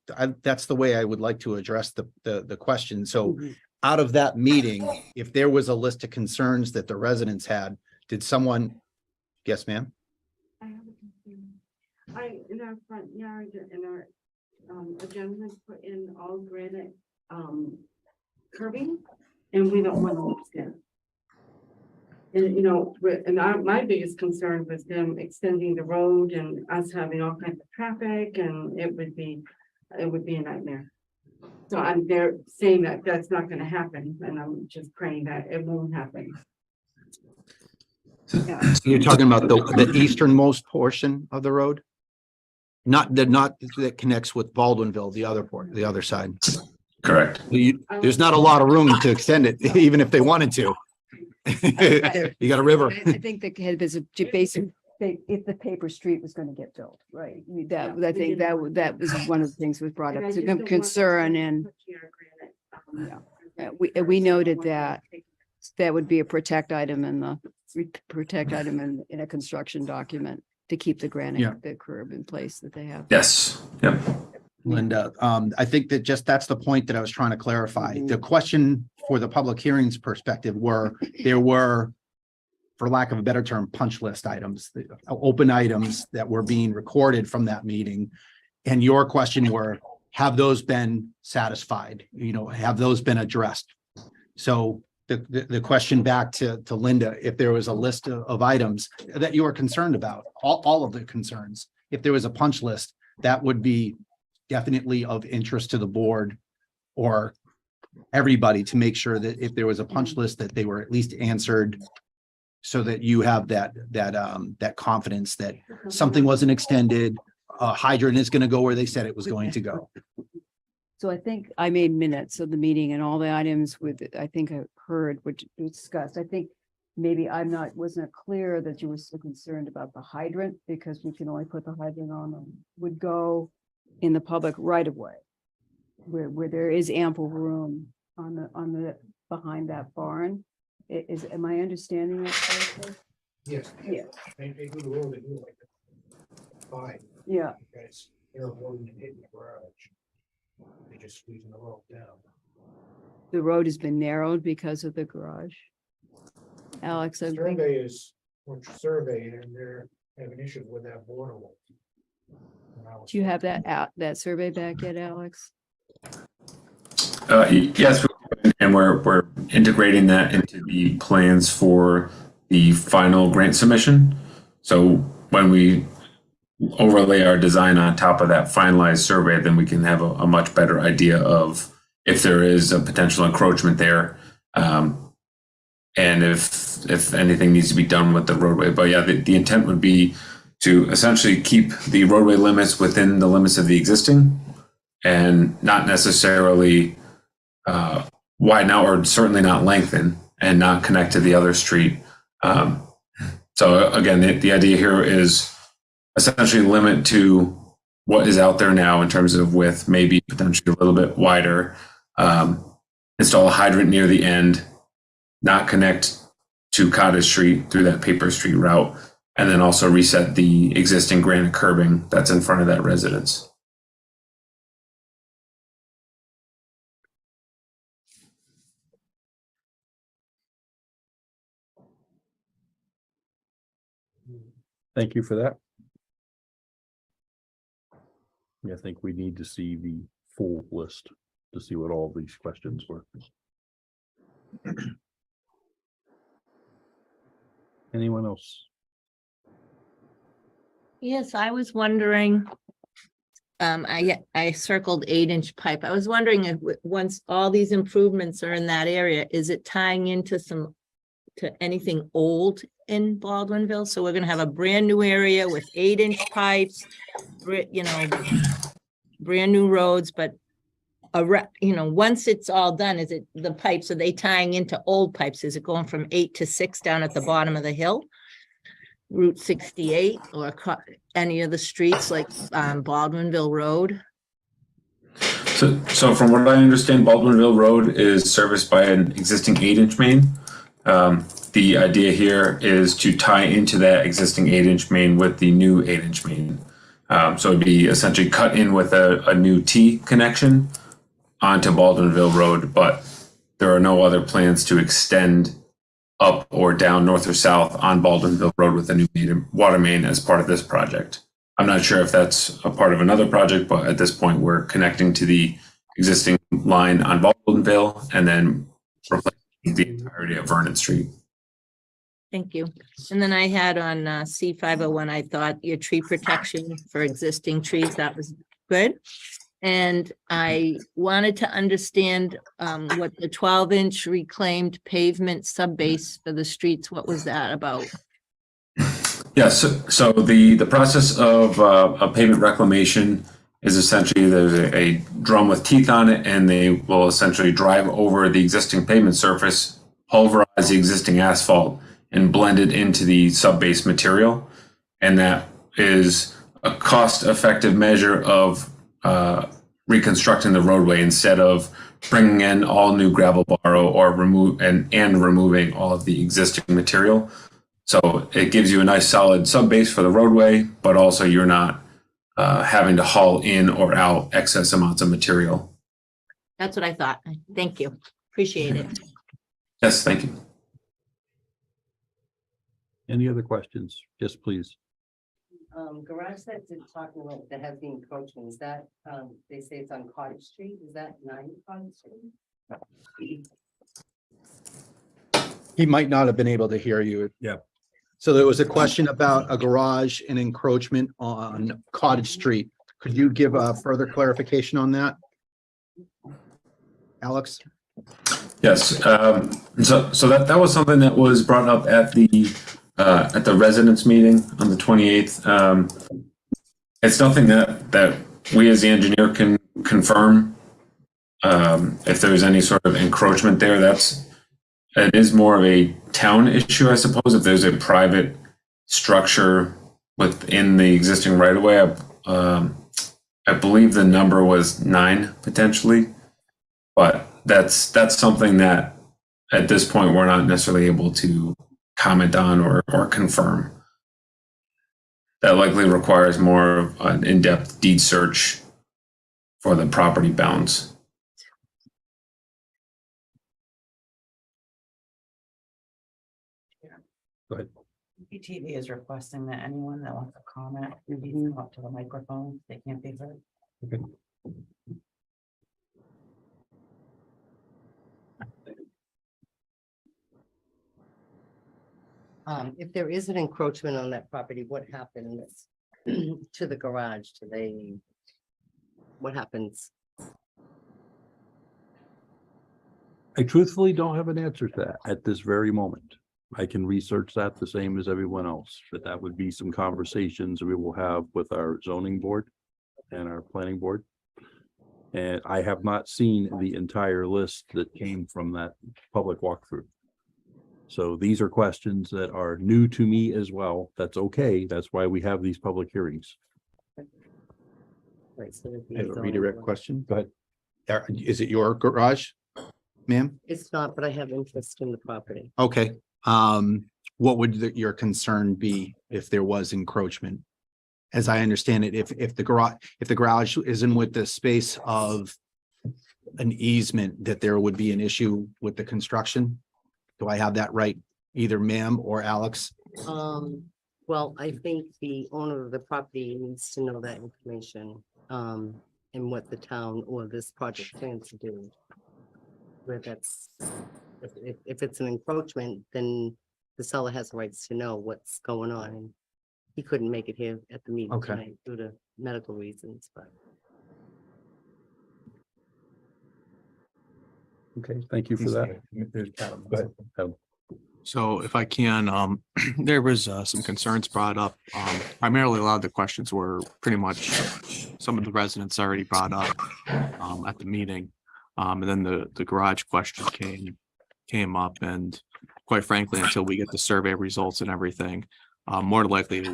that's the way I would like to address the question. So out of that meeting, if there was a list of concerns that the residents had, did someone, yes, ma'am? I have a concern. In our front yard, a gentleman put in all granite, curbing, and we don't want to lose them. And my biggest concern was them extending the road and us having all kinds of traffic, and it would be a nightmare. So they're saying that that's not going to happen, and I'm just praying that it won't happen. Yeah. So you're talking about the easternmost portion of the road? Not that connects with Baldwinville, the other side. Correct. There's not a lot of room to extend it, even if they wanted to. You got a river. I think the head is a basic, if the paper street was going to get built, right? I think that was one of the things was brought up, some concern, and we noted that would be a protect item in a construction document to keep the granite, the curb in place that they have. Yes. Yep. Linda, I think that's the point that I was trying to clarify. The question for the public hearings perspective there were, for lack of a better term, punch list items, open items that were being recorded from that meeting. And your question have those been satisfied? Have those been addressed? So the question back to Linda, if there was a list of items that you are concerned about, all of the concerns, if there was a punch list, that would be definitely of interest to the board or everybody, to make sure that if there was a punch list, that they were at least answered, so that you have that confidence that something wasn't extended, a hydrant is going to go where they said it was going to go. So I think I made minutes of the meeting, and all the items I think I heard, which we discussed. I think maybe wasn't clear that you were so concerned about the hydrant, because we can only put the hydrant on them, would go in the public right of way, where there is ample room on the behind that barn. Am I understanding that correctly? Yes. Yeah. They do the road, they do like that. Fine. Yeah. Because they're avoiding hitting the garage. They're just squeezing the road down. The road has been narrowed because of the garage. Alex, I think. Surveyors were surveying, and they're having issues with that border wall. Do you have that survey back yet, Alex? Yes, and we're integrating that into the plans for the final grant submission. So when we overlay our design on top of that finalized survey, then we can have a much better idea of if there is a potential encroachment there, and if anything needs to be done with the roadway. But yeah, the intent would be to essentially keep the roadway limits within the limits of the existing, and not necessarily widen out, or certainly not lengthen, and not connect to the other street. So again, the idea here is essentially limit to what is out there now in terms of width, maybe potentially a little bit wider, install a hydrant near the end, not connect to Cottage Street through that Paper Street route, and then also reset the existing granite curbing that's in front of that residence. Thank you for that. Yeah, I think we need to see the full list to see what all these questions were. Anyone else? Yes, I was wondering. I circled 8-inch pipe. I was wondering if once all these improvements are in that area, is it tying into to anything old in Baldwinville? So we're gonna have a brand new area with 8-inch pipes, you know, brand new roads, but once it's all done, is it the pipes, are they tying into old pipes? Is it going from 8 to 6 down at the bottom of the hill? Route 68 or any of the streets like Baldwinville Road? So from what I understand, Baldwinville Road is serviced by an existing 8-inch main. The idea here is to tie into that existing 8-inch main with the new 8-inch main. So it'd be essentially cut in with a new T connection onto Baldwinville Road, but there are no other plans to extend up or down north or south on Baldwinville Road with a new water main as part of this project. I'm not sure if that's a part of another project, but at this point we're connecting to the existing line on Baldwinville and then replacing the entirety of Vernon Street. Thank you. And then I had on C501, I thought your tree protection for existing trees, that was good. And I wanted to understand what the 12-inch reclaimed pavement subbase for the streets, what was that about? Yes, so the process of a pavement reclamation is essentially there's a drum with teeth on it, and they will essentially drive over the existing pavement surface, pulverize the existing asphalt, and blend it into the subbase material. And that is a cost-effective measure of reconstructing the roadway instead of bringing in all new gravel borrow or removing all of the existing material. So it gives you a nice solid subbase for the roadway, but also you're not having to haul in or out excess amounts of material. That's what I thought. Thank you. Appreciate it. Yes, thank you. Any other questions? Yes, please. Garage that it's talking about that has the encroachment, is that, they say it's on Cottage Street, is that 9 Cottage Street? He might not have been able to hear you. Yeah. So there was a question about a garage and encroachment on Cottage Street. Could you give a further clarification on that? Alex? Yes, so that was something that was brought up at the residents meeting on the 28th. It's nothing that we as the engineer can confirm. If there's any sort of encroachment there, it is more of a town issue, I suppose. If there's a private structure within the existing right of way, I believe the number was 9 potentially, but that's something that at this point we're not necessarily able to comment on or confirm. That likely requires more of an in-depth deed search for the property bounds. Go ahead. BTV is requesting that anyone that wants to comment, please come up to the microphone. They can't be heard. Okay. If there is an encroachment on that property, what happens to the garage? What happens? I truthfully don't have an answer to that at this very moment. I can research that the same as everyone else, but that would be some conversations we will have with our zoning board and our planning board. And I have not seen the entire list that came from that public walkthrough. So these are questions that are new to me as well. That's okay. That's why we have these public hearings. Right, so I have a redirect question. Go ahead. Is it your garage, ma'am? It's not, but I have interest in the property. Okay, what would your concern be if there was encroachment? As I understand it, if the garage isn't with the space of an easement, that there would be an issue with the construction? Do I have that right? Either ma'am or Alex? Well, I think the owner of the property needs to know that information, and what the town or this project plans to do. Where that's, if it's an encroachment, then the seller has rights to know what's going on. And he couldn't make it here at the meeting Okay. tonight due to medical reasons, but. Okay, thank you for that. Go ahead, Adam. So if I can, there was some concerns brought up. Primarily, a lot of the questions were pretty much some of the residents already brought up at the meeting. And then the garage question came up, and quite frankly, until we get the survey results and everything, more than likely,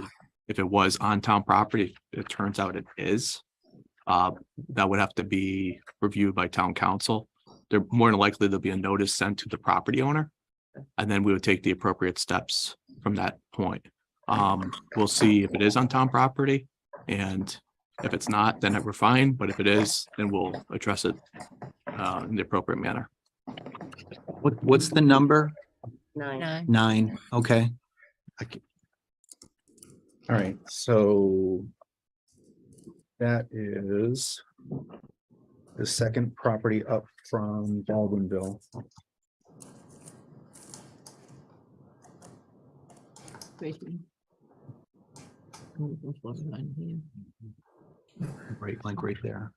if it was on town property, it turns out it is. That would have to be reviewed by town council. There more than likely there'll be a notice sent to the property owner, and then we would take the appropriate steps from that point. We'll see if it is on town property, and if it's not, then we're fine. But if it is, then we'll address it in the appropriate manner. What's the number? 9. 9, okay. All right, so that is the second property up from Baldwinville. Right, like right there.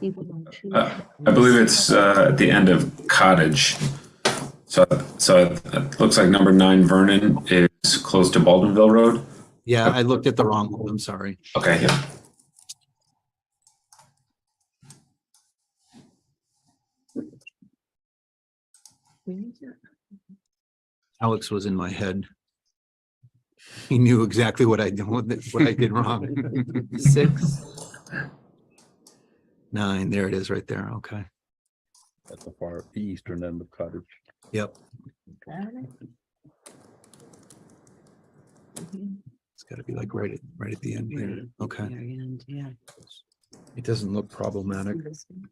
I believe it's at the end of Cottage. So it looks like number 9 Vernon is close to Baldwinville Road. Yeah, I looked at the wrong one, I'm sorry. Okay, yeah. Alex was in my head. He knew exactly what I did wrong. 6. 9, there it is right there, okay. At the eastern end of Cottage. Yep, it's gotta be like right at the end here, okay. Yeah. It doesn't look problematic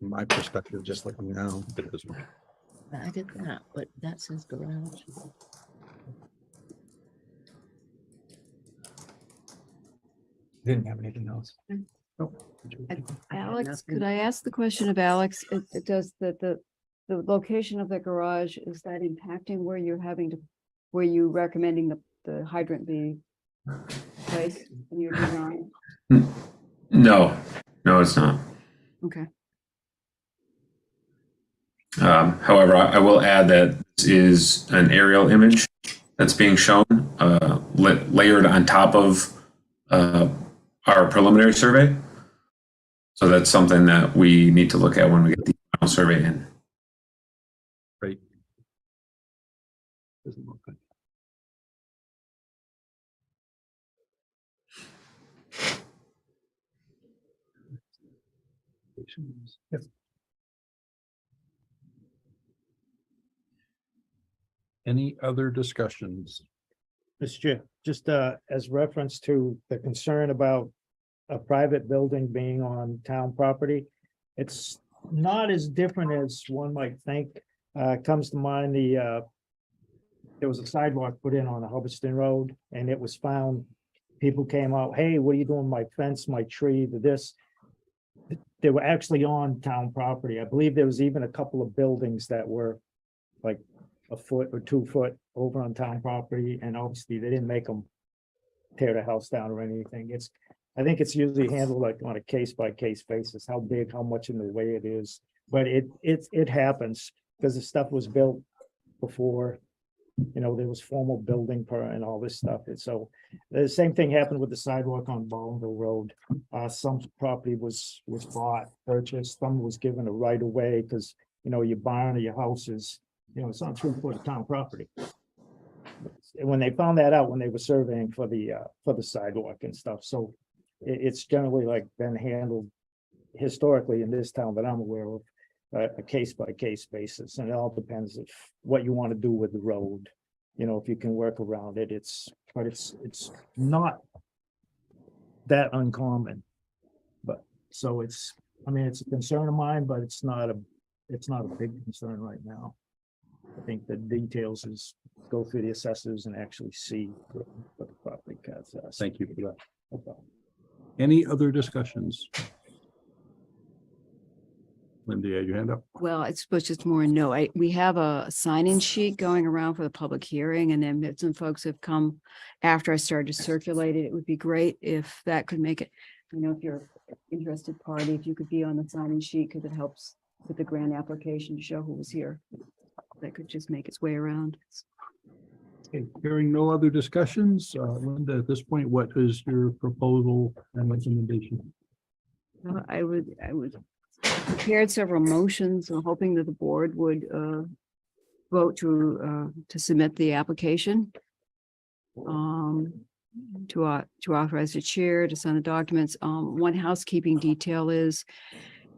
from my perspective, just like now. It is. I did that, but that says garage. Didn't have anything else. Alex, could I ask the question of Alex? It does the location of the garage, is that impacting where you're where you recommending the hydrant be placed in your design? No, it's not. Okay. However, I will add that this is an aerial image that's being shown, layered on top of our preliminary survey. So that's something that we need to look at when we get the final survey in. Great. Doesn't look good. Yep. Any other discussions? Mr. Chair, just as reference to the concern about a private building being on town property, it's not as different as one might think. Comes to mind there was a sidewalk put in on the Hubbardston Road, and it was found, people came out, hey, what are you doing, my fence, my tree, this. They were actually on town property. I believe there was even a couple of buildings that were like a foot or 2 foot over on town property, and obviously they didn't make them tear the house down or anything. I think it's usually handled like on a case by case basis, how big, how much in the way it is. But it happens because the stuff was built before, there was formal building permit and all this stuff. And so the same thing happened with the sidewalk on Baldwinville Road. Some property was purchased, some was given a right of way because, your barn or your house is, it's on 3 foot of town property. When they found that out, when they were surveying for the sidewalk and stuff, so it's generally like been handled historically in this town that I'm aware of, a case by case basis, and it all depends if what you want to do with the road. You know, if you can work around it, it's not that uncommon. But so it's, I mean, it's a concern of mine, but it's not a big concern right now. I think the details is go through the assessors and actually see what the property cuts are. Thank you for that. No problem. Any other discussions? Linda, you had your hand up? Well, I suppose just more no, we have a sign-in sheet going around for the public hearing, and then some folks have come after I started to circulate it. It would be great if that could make it, you know, if you're an interested party, if you could be on the sign-in sheet, because it helps with the grant application to show who was here. That could just make its way around. Okay, hearing no other discussions, Linda, at this point, what is your proposal and recommendation? I would prepared several motions, hoping that the board would vote to submit the application. To authorize the chair to sign the documents. One housekeeping detail is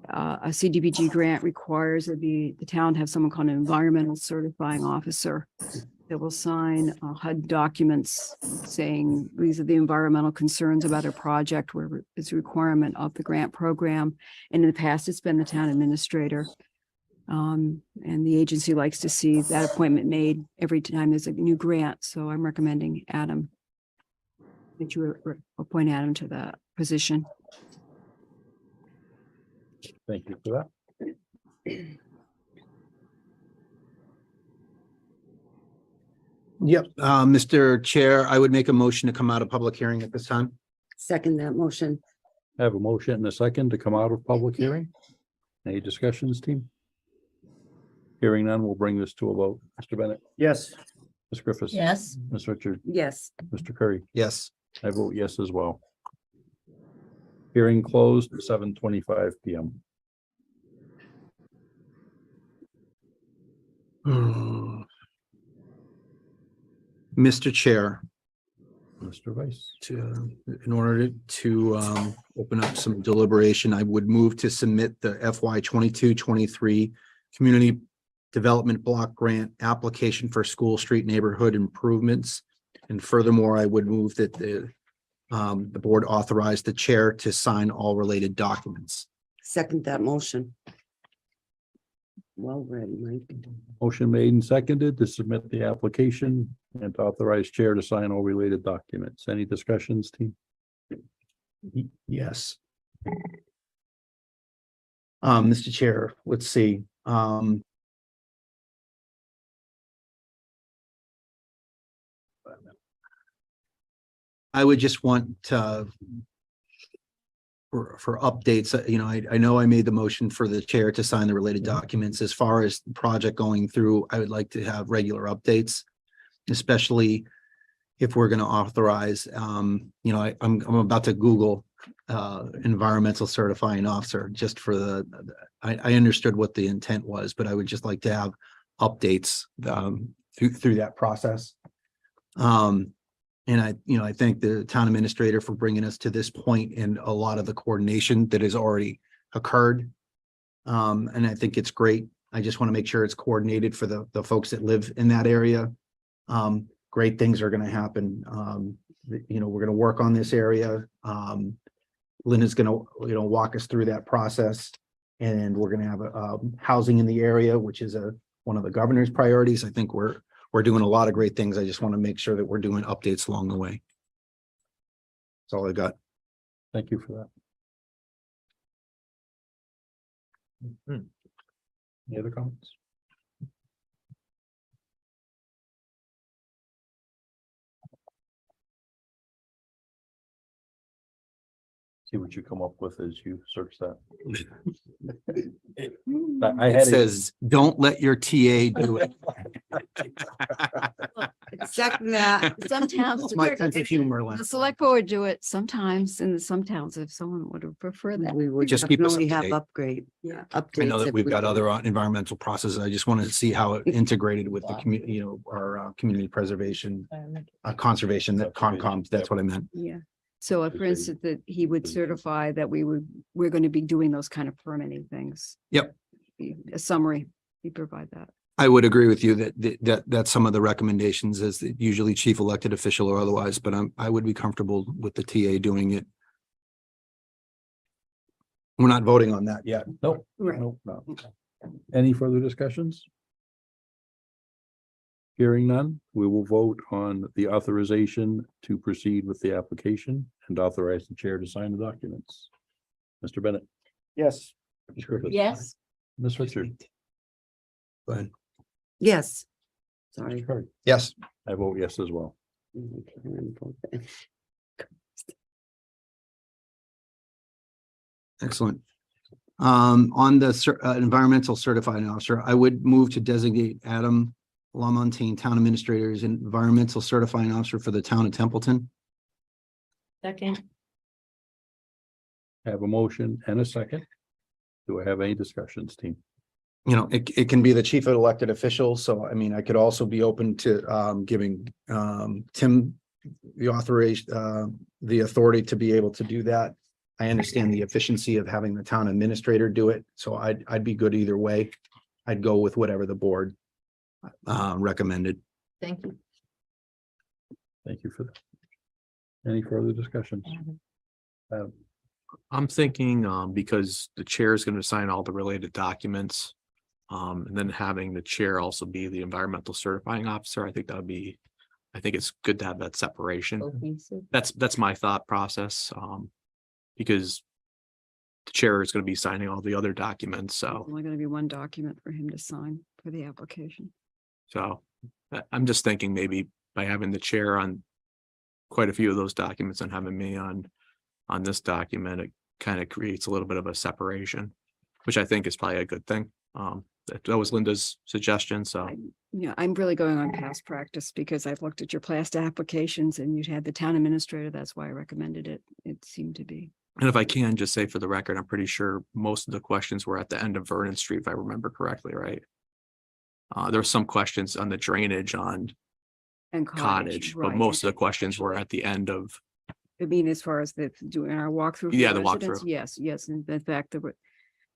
a CDBG grant requires that the town have someone called an environmental certifying officer that will sign HUD documents saying these are the environmental concerns about a project where it's a requirement of the grant program. And in the past, it's been the town administrator. And the agency likes to see that appointment made every time there's a new grant. So I'm recommending Adam, that you appoint Adam to that position. Thank you for that. Yep, Mr. Chair, I would make a motion to come out of public hearing at this time. Second that motion. I have a motion and a second to come out of public hearing. Any discussions, team? Hearing none, we'll bring this to a vote. Mr. Bennett, Yes. Ms. Griffiths. Yes, Ms. Richard, Yes. Mr. Curry. Yes. I vote yes as well. Hearing closed at 7:25 PM. Mr. Chair, Mr. Vice. in order to open up some deliberation, I would move to submit the FY 22-23 Community Development Block Grant application for school street neighborhood improvements. And furthermore, I would move that the board authorize the chair to sign all related documents. Second that motion. Well read, Mike. Motion made and seconded to submit the application and to authorize chair to sign all related documents. Any discussions, team? Yes. Mr. Chair, let's see. I would just want to for updates, you know, I know I made the motion for the chair to sign the related documents. As far as the project going through, I would like to have regular updates, especially if we're going to authorize, you know, I'm about to Google environmental certifying officer just for I understood what the intent was, but I would just like to have updates through that process. And I thank the town administrator for bringing us to this point and a lot of the coordination that has already occurred. And I think it's great. I just want to make sure it's coordinated for the folks that live in that area. Great things are going to happen. You know, we're going to work on this area. Linda's going to, you know, walk us through that process, and we're going to have housing in the area, which is one of the governor's priorities. I think we're doing a lot of great things. I just want to make sure that we're doing updates along the way. That's all I got. Thank you for that. Any other comments? See what you come up with as you search that. It says, don't let your TA do it. Second that. Some towns. That's my sense of humor. Lynn. The select board do it sometimes in some towns if someone would have preferred that. We would Just keep us definitely up have to date. upgrade. Yeah. Updates. I know that if we've we- got other environmental processes. I just wanted to see how it integrated with the community, you know, our community preservation, conservation, that Concom, that's what I meant. Yeah. So for instance, that he would certify that we're going to be doing those kind of permitting things. Yep. A summary, we provide that. I would agree with you that's some of the recommendations is that usually chief elected official or otherwise, but I would be comfortable with the TA doing it. We're not voting on that yet. Nope. Right. Nope, no. Any further discussions? Hearing none, we will vote on the authorization to proceed with the application and authorize the chair to sign the documents. Mr. Bennett. Yes. Ms. Griffiths. Yes, Ms. Richard. Go ahead. Yes. Sorry. Mr. Curry. Yes. I vote yes as well. Excellent. On the environmental certifying officer, I would move to designate Adam Lamontagne, town administrator, as environmental certifying officer for the town of Templeton. second, I have a motion and a second. Do I have any discussions, team? You know, it can be the chief elected official. So I mean, I could also be open to giving Tim the authorization, the authority to be able to do that. I understand the efficiency of having the town administrator do it, so I'd be good either way. I'd go with whatever the board recommended. thank you. Thank you for that. Any further discussions? I'm thinking, because the chair is going to sign all the related documents. And then having the chair also be the environmental certifying officer, I think it's good to have that separation. That's my thought process. Because the chair is going to be signing all the other documents, There's so. only going to be one document for him to sign for the application. So I'm just thinking maybe by having the chair on quite a few of those documents and having me on this document, it kind of creates a little bit of a separation, which I think is probably a good thing. That was Linda's suggestion, so. Yeah, I'm really going on past practice because I've looked at your past applications and you'd had the town administrator. That's why I recommended it. It seemed to be. And if I can just say for the record, I'm pretty sure most of the questions were at the end of Vernon Street, if I remember correctly, right? There were some questions on the drainage on And Cottage, but right. most of the questions were at the end of, I mean, as far as doing our walkthrough. for Yeah, the residents, walkthrough. Yes, and the fact that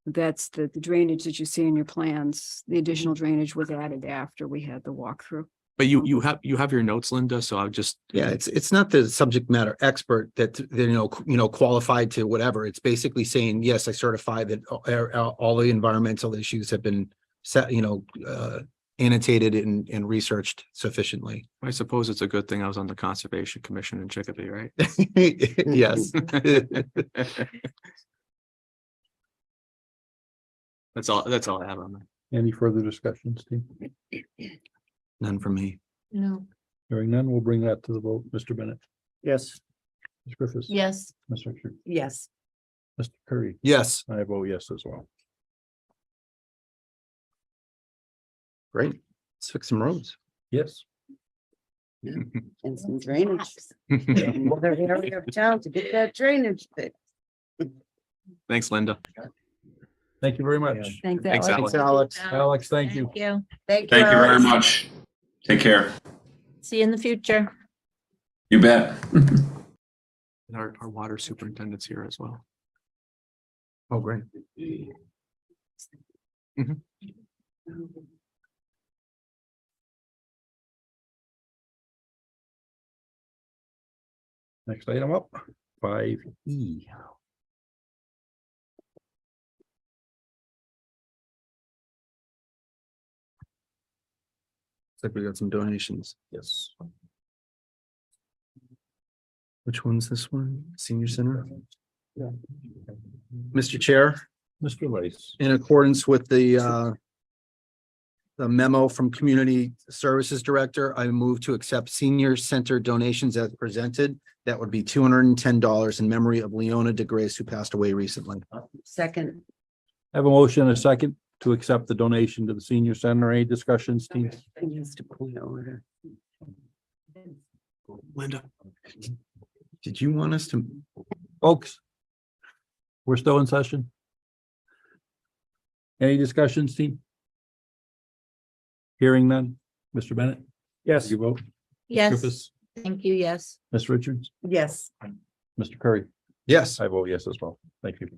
that's the drainage that you see in your plans, the additional drainage was added after we had the walkthrough. but you have your notes, Linda, so I'll just. Yeah, it's not the subject matter expert that, qualified to whatever. It's basically saying, yes, I certify that all the environmental issues have been set, annotated and researched sufficiently. I suppose it's a good thing I was on the Conservation Commission in Chicopee, right? Yes. That's all I have on that. Any further discussions, team? None for me. No, Hearing none, we'll bring that to the vote. Mr. Bennett. Yes. Ms. Griffiths. yes, Ms. Richard. Yes. Mr. Curry. Yes, I vote yes as well. great. Let's fix some roads. Yes. And some drainage. Another area of town to get that drainage fixed. Thanks, Linda. Thank you very much. Thanks, Thanks, Alex. Alex. Alex, thank you. thank you. Thank Thank you very Alex. much. Take care. See you in the future. You bet. And our water superintendent's here as well. Oh, great. Mhm. Next item up, 5E. Looks like we got some donations. Yes. Which one's this one? Senior Center? Mr. Chair, Mr. Lace. in accordance with the memo from Community Services Director, I move to accept Senior Center donations as presented. That would be $210 in memory of Leona DeGrace, who passed away recently. Second, I have a motion and a second to accept the donation to the senior center. Any discussions, team? I used to point of order. Linda. Did you want us to? Folks, we're still in session. Any discussions, team? Hearing none. Mr. Bennett? Yes. You vote? Yes, Griffiths? thank you, yes. Ms. Richards? Yes. Mr. Curry. Yes. I vote yes as well. Thank you.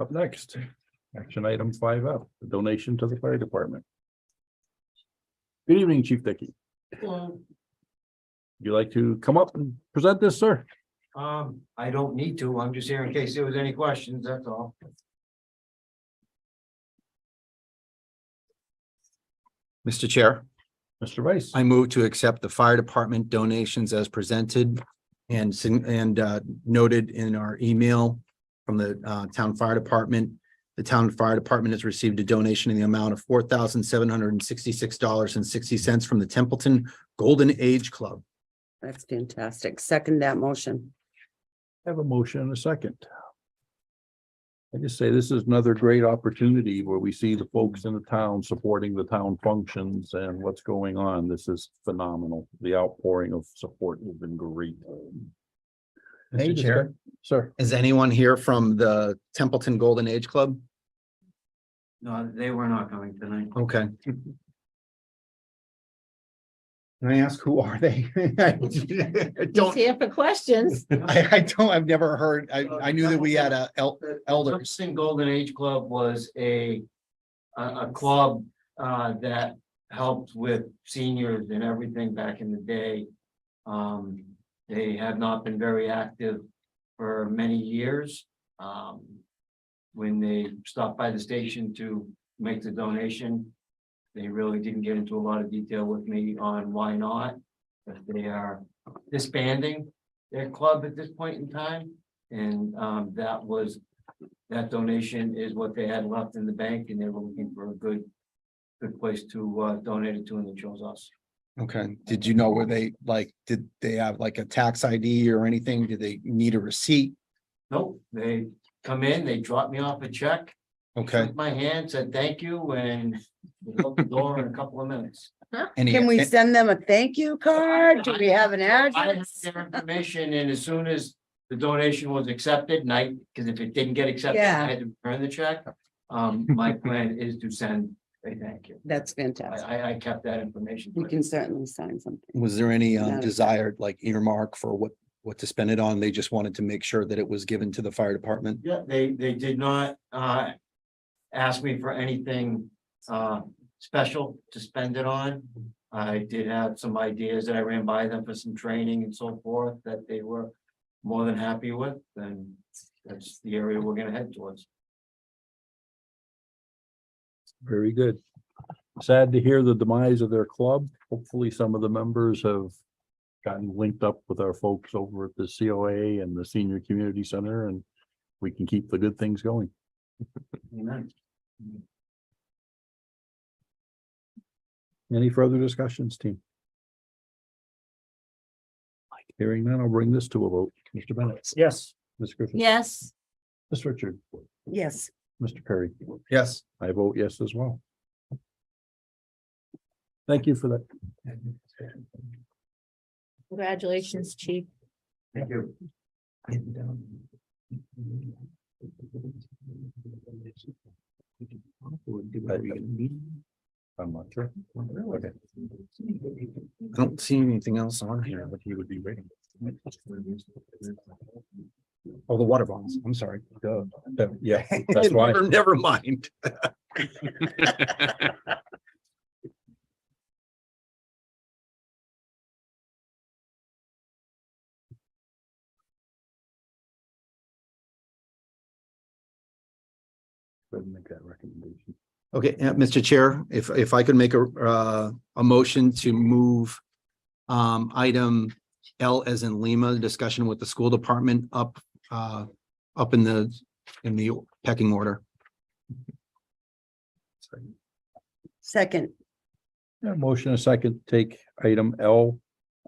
Up next, action item 5F, the donation to the fire department. Good evening, Chief Dickey. Would you like to come up and present this, sir? I don't need to. I'm just here in case there was any questions, that's all. Mr. Chair, Mr. Rice. I move to accept the fire department donations as presented and noted in our email from the town fire department. The town fire department has received a donation in the amount of $4,766.60 from the Templeton Golden Age Club. That's fantastic. Second that motion. I have a motion and a second. I just say this is another great opportunity where we see the folks in the town supporting the town functions and what's going on. This is phenomenal. The outpouring of support has been great. Mr. Chair, Sir. is anyone here from the Templeton Golden Age Club? No, they were not coming tonight. Okay. Can I ask, who are they? I He's don't, here for questions. I've never heard, I knew that we had elders. Templeton Golden Age Club was a club that helped with seniors and everything back in the day. They have not been very active for many years. When they stopped by the station to make the donation, they really didn't get into a lot of detail with me on why not. But they are disbanding their club at this point in time. And that donation is what they had left in the bank, and they were looking for a good place to donate it to, and they chose us. Okay, did you know where did they have like a tax ID or anything? Did they need a receipt? Nope, they come in, they drop me off a check. Okay. Shook my hand, said thank you, and they out the door in a couple of minutes. Can we send them a thank you card? Do we have an I have address? their information, and as soon as the donation was accepted, because if it didn't get accepted, Yeah. I had to return the check. My plan is to send a thank you. That's fantastic. I kept that information. We can certainly sign something. Was there any Not a- desired like earmark for what to spend it on? They just wanted to make sure that it was given to the fire department? Yeah, they did not ask me for anything special to spend it on. I did have some ideas that I ran by them for some training and so forth that they were more than happy with, and that's the area we're gonna head towards. Very good. Sad to hear the demise of their club. Hopefully some of the members have gotten linked up with our folks over at the COA and the Senior Community Center, and we can keep the good things going. Amen. Any further discussions, team? Hearing none, I'll bring this to a vote. Mr. Bennett. Yes. Ms. Griffin. Yes, Ms. Richard. Yes. Mr. Perry. Yes. I vote yes as well. Thank you for that. congratulations, chief. Thank you. I'm not sure. Okay. I don't see anything else on here, but he would be waiting. Oh, the water bonds. I'm sorry. Yeah, that's why. Never mind. Make that recommendation. Okay, Mr. Chair, if I could make a motion to move item L as in Lima, discussion with the school department up in the pecking order. Second. Yeah, motion a second, take item L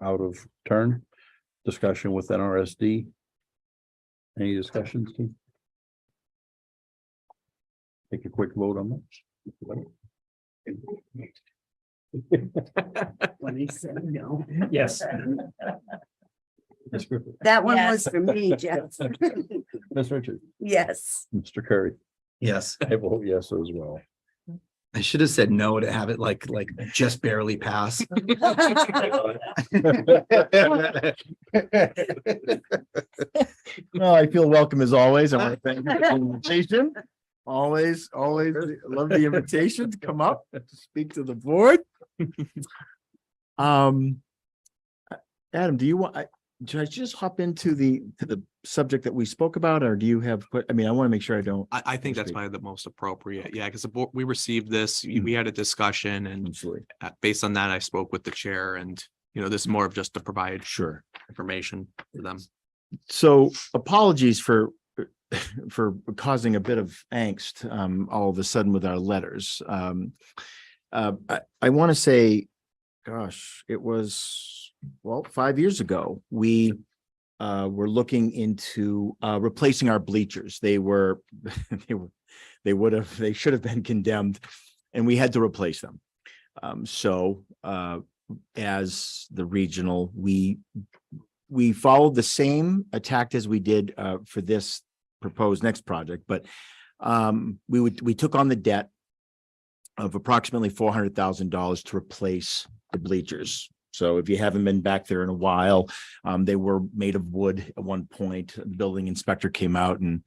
out of turn. Discussion with NRSD. Any discussions, team? Take a quick vote on that. When he said no. Yes. Ms. Griffin. That one Yes. was for me, Jeff. Ms. Richard. Yes. Mr. Curry. Yes. I vote yes as well. I should have said no to have it like just barely pass. No, I feel welcome as always. I want to thank you for the invitation. Always love the invitation to come up to speak to the board. Adam, do you want, should I just hop into the subject that we spoke about, or do you have, I mean, I want to make sure I don't. I think that's probably the most appropriate. Yeah, because the board, we received this, we had a discussion, and Absolutely. based on that, I spoke with the chair, and this is more of just to provide Sure. information for them. So apologies for causing a bit of angst all of a sudden with our letters. I want to say, gosh, it was, well, 5 years ago, we were looking into replacing our bleachers. They should have been condemned, and we had to replace them. As the regional, we followed the same tact as we did for this proposed next project, but we took on the debt of approximately $400,000 to replace the bleachers. So if you haven't been back there in a while, they were made of wood at one point. The building inspector came out, and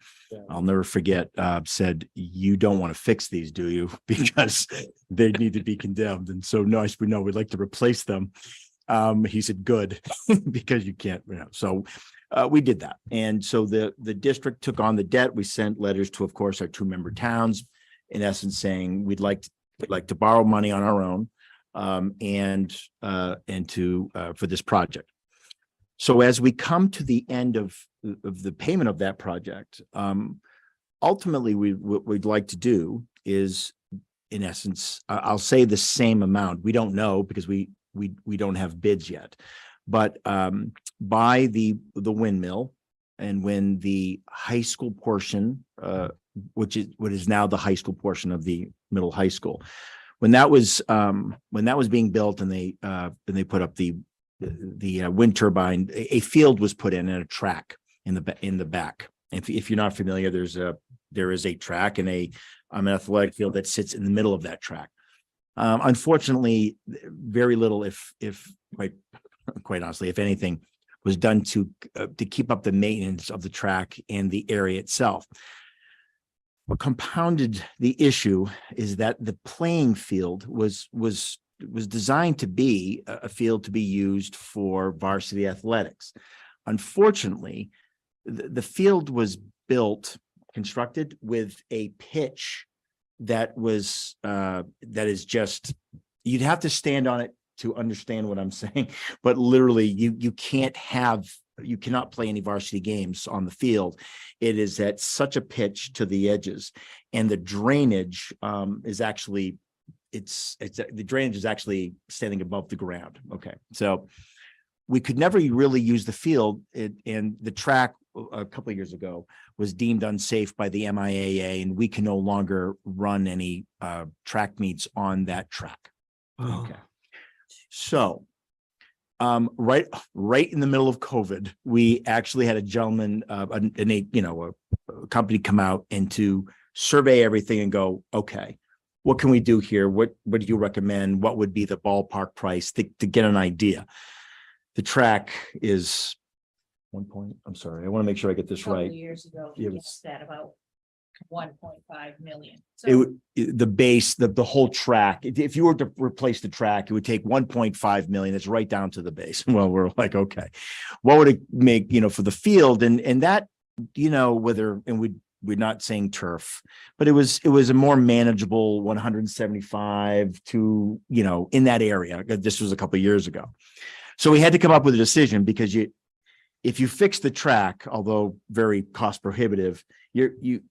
I'll never forget, said, "You don't want to fix these, do you?" Because they need to be condemned. And so, no, I said, "No, we'd like to replace them." He said, "Good," because you can't, So we did that. And so the district took on the debt. We sent letters to, of course, our 2 member towns, in essence saying we'd like to borrow money on our own and for this project. So as we come to the end of the payment of that project, ultimately what we'd like to do is, in essence, I'll say the same amount. We don't know because we don't have bids yet, but buy the windmill, and when the high school portion, which is what is now the high school portion of the middle high school, when that was being built, and they put up the wind turbine, a field was put in and a track in the back. If you're not familiar, there is a track and an athletic field that sits in the middle of that track. Unfortunately, very little, if quite honestly, if anything, was done to keep up the maintenance of the track and the area itself. What compounded the issue is that the playing field was designed to be a field to be used for varsity athletics. Unfortunately, the field was constructed with a pitch that is just, you'd have to stand on it to understand what I'm saying, but literally you cannot play any varsity games on the field. It is at such a pitch to the edges, and the drainage is actually, the drainage is actually standing above the ground. Okay. So we could never really use the field, and the track a couple of years ago was deemed unsafe by the MIAA, and we can no longer run any track meets on that track. Okay. So, right in the middle of COVID, we actually had a gentleman, a company come out and to survey everything and go, okay, what can we do here? What do you recommend? What would be the ballpark price to get an idea? The track is I'm sorry, I want to make sure I get this right. Years ago, It was that about 1.5 million. the base, the whole track. If you were to replace the track, it would take 1.5 million. It's right down to the base. Well, we're like, okay, what would it make, for the field? And that, we're not saying turf, but it was a more manageable 175 to, in that area. This was a couple of years ago. So we had to come up with a decision, because if you fix the track, although very cost prohibitive, you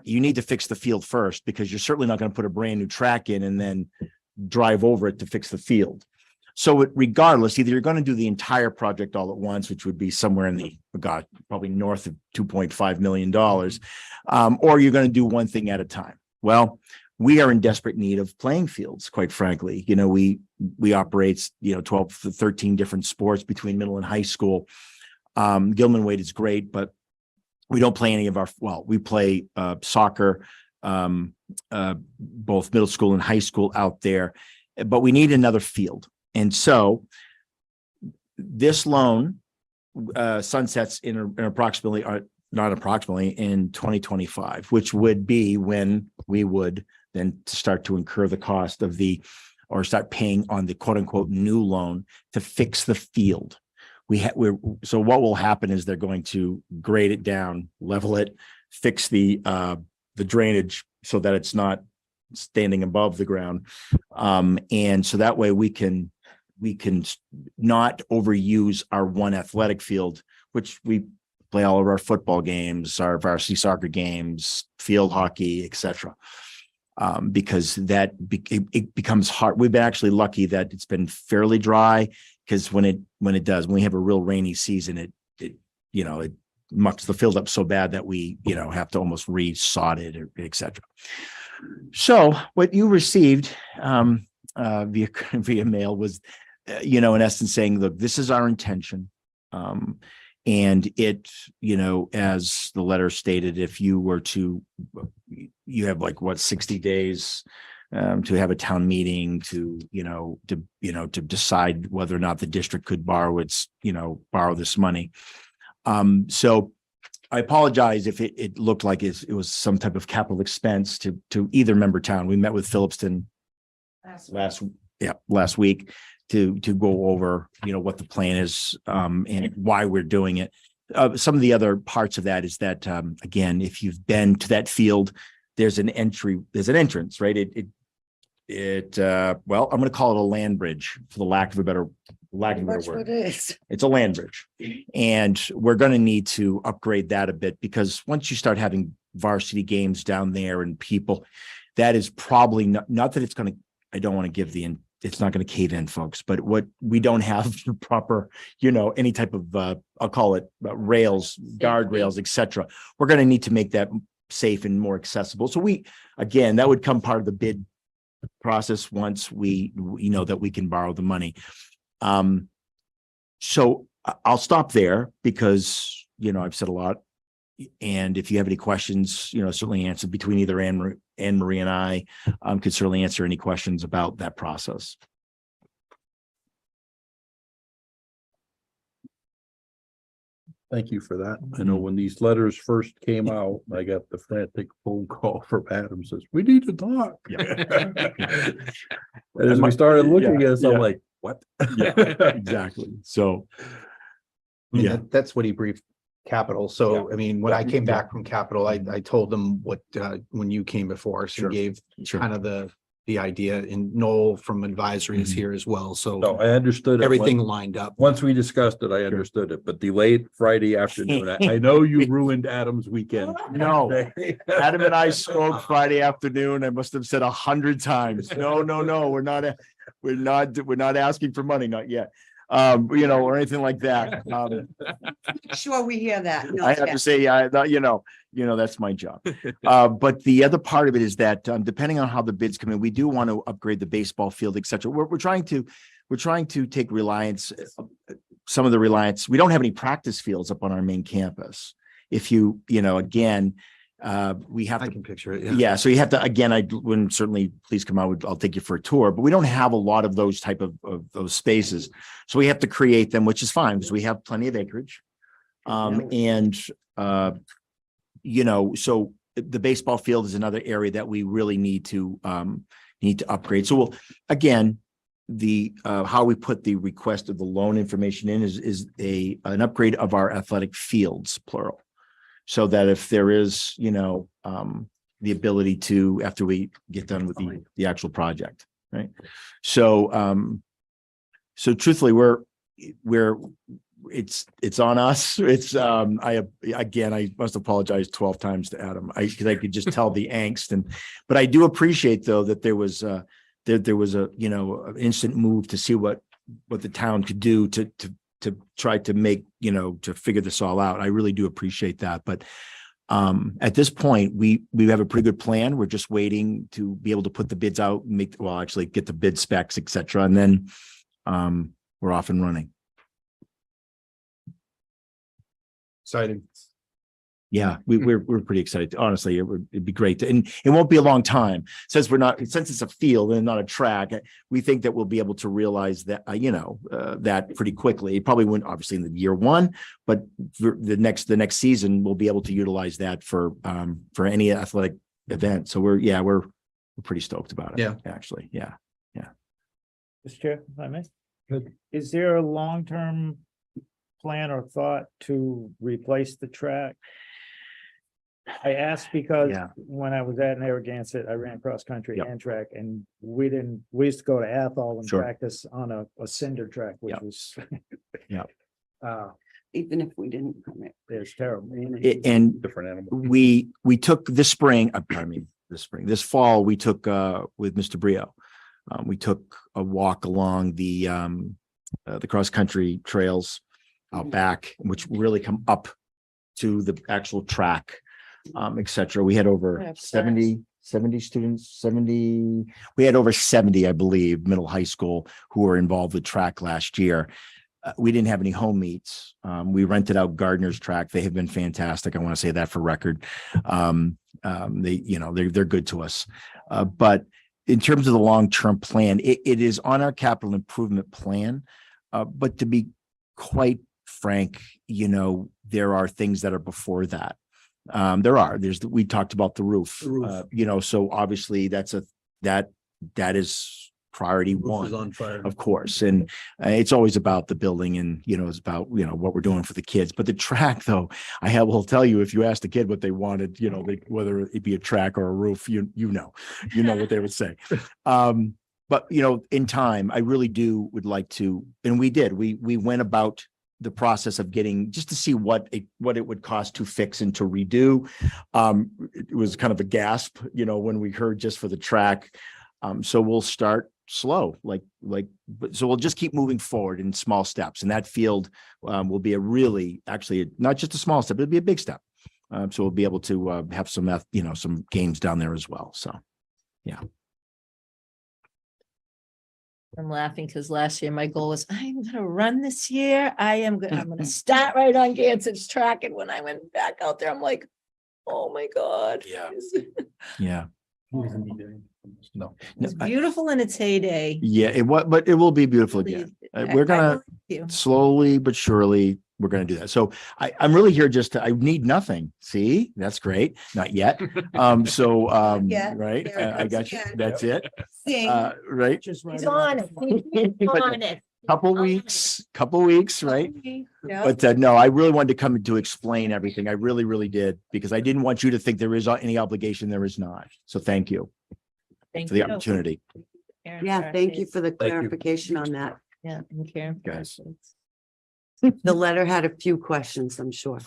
need to fix the field first, because you're certainly not going to put a brand new track in and then drive over it to fix the field. So regardless, either you're going to do the entire project all at once, which would be somewhere in probably north of $2.5 million, or you're going to do one thing at a time. Well, we are in desperate need of playing fields, quite frankly. We operate, 12 to 13 different sports between middle and high school. Gilman Wade is great, but we don't play any of we play soccer, both middle school and high school out there, but we need another field. And so this loan sunsets in approximately, not approximately, in 2025, which would be when we would then start to incur the cost of or start paying on the quote unquote new loan to fix the field. So what will happen is they're going to grade it down, level it, fix the drainage so that it's not standing above the ground. And so that way we can not overuse our one athletic field, which we play all of our football games, our varsity soccer games, field hockey, etc. Because it becomes hard. We've been actually lucky that it's been fairly dry, because when we have a real rainy season, it mucks the field up so bad that we have to almost re-sod it, etc. So what you received via mail was, in essence saying, look, this is our intention. And it, as the letter stated, if you were to, you have 60 days to have a town meeting to decide whether or not the district could borrow this money. So I apologize if it looked like it was some type of capital expense to either member town. We met with Phillipston last week to go over, what the plan is and why we're doing it. Some of the other parts of that is that, again, if you've been to that field, there's an entrance, right? Well, I'm going to call it a land bridge for the lack of a better word. It's a land bridge. And we're going to need to upgrade that a bit, because once you start having varsity games down there and people, that is probably not that it's going to, I don't want to give it's not going to cave in, folks, but what we don't have the proper, any type of, I'll call it rails, guardrails, etc. We're going to need to make that safe and more accessible. So that would come part of the bid process once we know that we can borrow the money. So I'll stop there because, I've said a lot. And if you have any questions, certainly answer between either Anne Marie and I, could certainly answer any questions about that process. Thank you for that. I know when these letters first came out, I got the frantic phone call from Adam, says, we need to talk. And as we started looking at this, I'm like, what? Yeah, exactly. So that's what he briefed Capital. So, when I came back from Capital, I told them what, when you came before us and gave kind of the idea, and Noel from advisory is here as well. So I understood everything lined up. Once we discussed it, I understood it, but the late Friday afternoon, I know you ruined Adam's weekend. No, Adam and I spoke Friday afternoon. I must have said 100 times. No, we're not asking for money, not yet. Or anything like that. Sure, we hear that. No, I have to say, that's my job. But the other part of it is that depending on how the bids come in, we do want to upgrade the baseball field, etc. We're trying to take some of the reliance. We don't have any practice fields up on our main campus. If again, we have I to can picture it. yeah. So you have to, again, I wouldn't certainly please come out. I'll take you for a tour, but we don't have a lot of those type of those spaces. So we have to create them, which is fine because we have plenty of acreage. So the baseball field is another area that we really need to upgrade. So again, how we put the request of the loan information in is an upgrade of our athletic fields, plural. So that if there is, the ability to, after we get done with the actual project, right? So, so truthfully, it's on us. It's, I must apologize 12 times to Adam. Cause I could just tell the angst but I do appreciate though, that there was a, an instant move to see what the town could do to try to make, to figure this all out. I really do appreciate that. But at this point, we have a pretty good plan. We're just waiting to be able to put the bids out, actually get the bid specs, et cetera. And then we're off and running. Exciting. Yeah, we're pretty excited. Honestly, it'd be great. And it won't be a long time since it's a field and not a track. We think that we'll be able to realize that, that pretty quickly. It probably wouldn't obviously in the year one, but for the next season, we'll be able to utilize that for any athletic event. So we're pretty stoked about it. Yeah. Actually. Yeah. Mr. Chair, if I may. Good. Is there a long-term plan or thought to replace the track? I asked because Yeah. when I was at Narragansett, I ran cross-country Yep. and track, and we used to go to Athol and Sure. practice on a cinder track, which Yep. was. Yep. Even if we didn't permit. It's terrible. And Different animal. we took this fall, we took with Mr. Brio. We took a walk along the cross-country trails out back, which really come up to the actual track, et cetera. We had over Yeah, 70 students, we had over 70, I believe, middle high school who were involved with track last year. We didn't have any home meets. We rented out Gardner's track. They have been fantastic. I want to say that for record. They're good to us. But in terms of the long-term plan, it is on our capital improvement plan. But to be quite frank, there are things that are before that. We talked about the roof, so obviously that is priority one, on fire. of course. And it's always about the building and, it's about, what we're doing for the kids. But the track, though, will tell you, if you ask the kid what they wanted, whether it be a track or a roof, you know what they would say. But, in time, I really would like to, and we went about the process of getting, just to see what it would cost to fix and to redo. It was kind of a gasp, when we heard just for the track. So we'll start slow, so we'll just keep moving forward in small steps. And that field will be actually not just a small step, it'll be a big step. So we'll be able to have some games down there as well. So, yeah. I'm laughing because last year my goal was, I'm gonna run this year. I'm gonna start right on Ganson's track. And when I went back out there, I'm like, oh my God. Yeah. Yeah. No. It's beautiful in its heyday. Yeah, but it will be beautiful again. We're gonna believe you. slowly but surely, we're gonna do that. So I'm really here I need nothing. See, that's great. Not yet. yet. Right. There it I goes got you. again. That's it. Sing. Right. Just He's right on it. He's on it. Couple weeks, right? Yeah. But no, I really wanted to come to explain everything. I really, really did, because I didn't want you to think there is any obligation. There is not. So thank you Thank for the you. opportunity, Yeah, thank you for the clarification on that. Yeah, and Karen. guys. The letter had a few questions, I'm sure.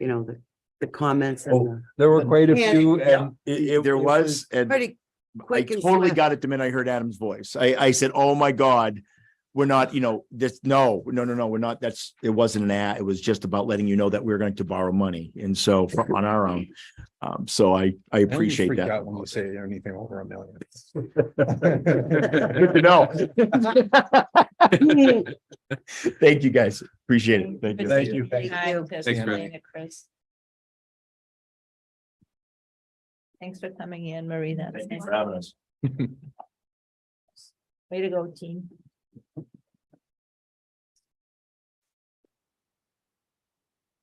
The comments and the There were quite a Yeah. few, and There was, and pretty I quick and totally swift. got it the minute I heard Adam's voice. I said, oh my God, we're not, this, no, we're not. It wasn't an ad. It was just about letting you know that we're going to borrow money. And so on our own. So I appreciate that. When you say anything over $1 million. Good to know. Thank you, guys. Appreciate it. Thank you. Thank you. Thanks, Chris. Chris. Thanks for coming in, Marie. That's Thank you for having us. way to go, team.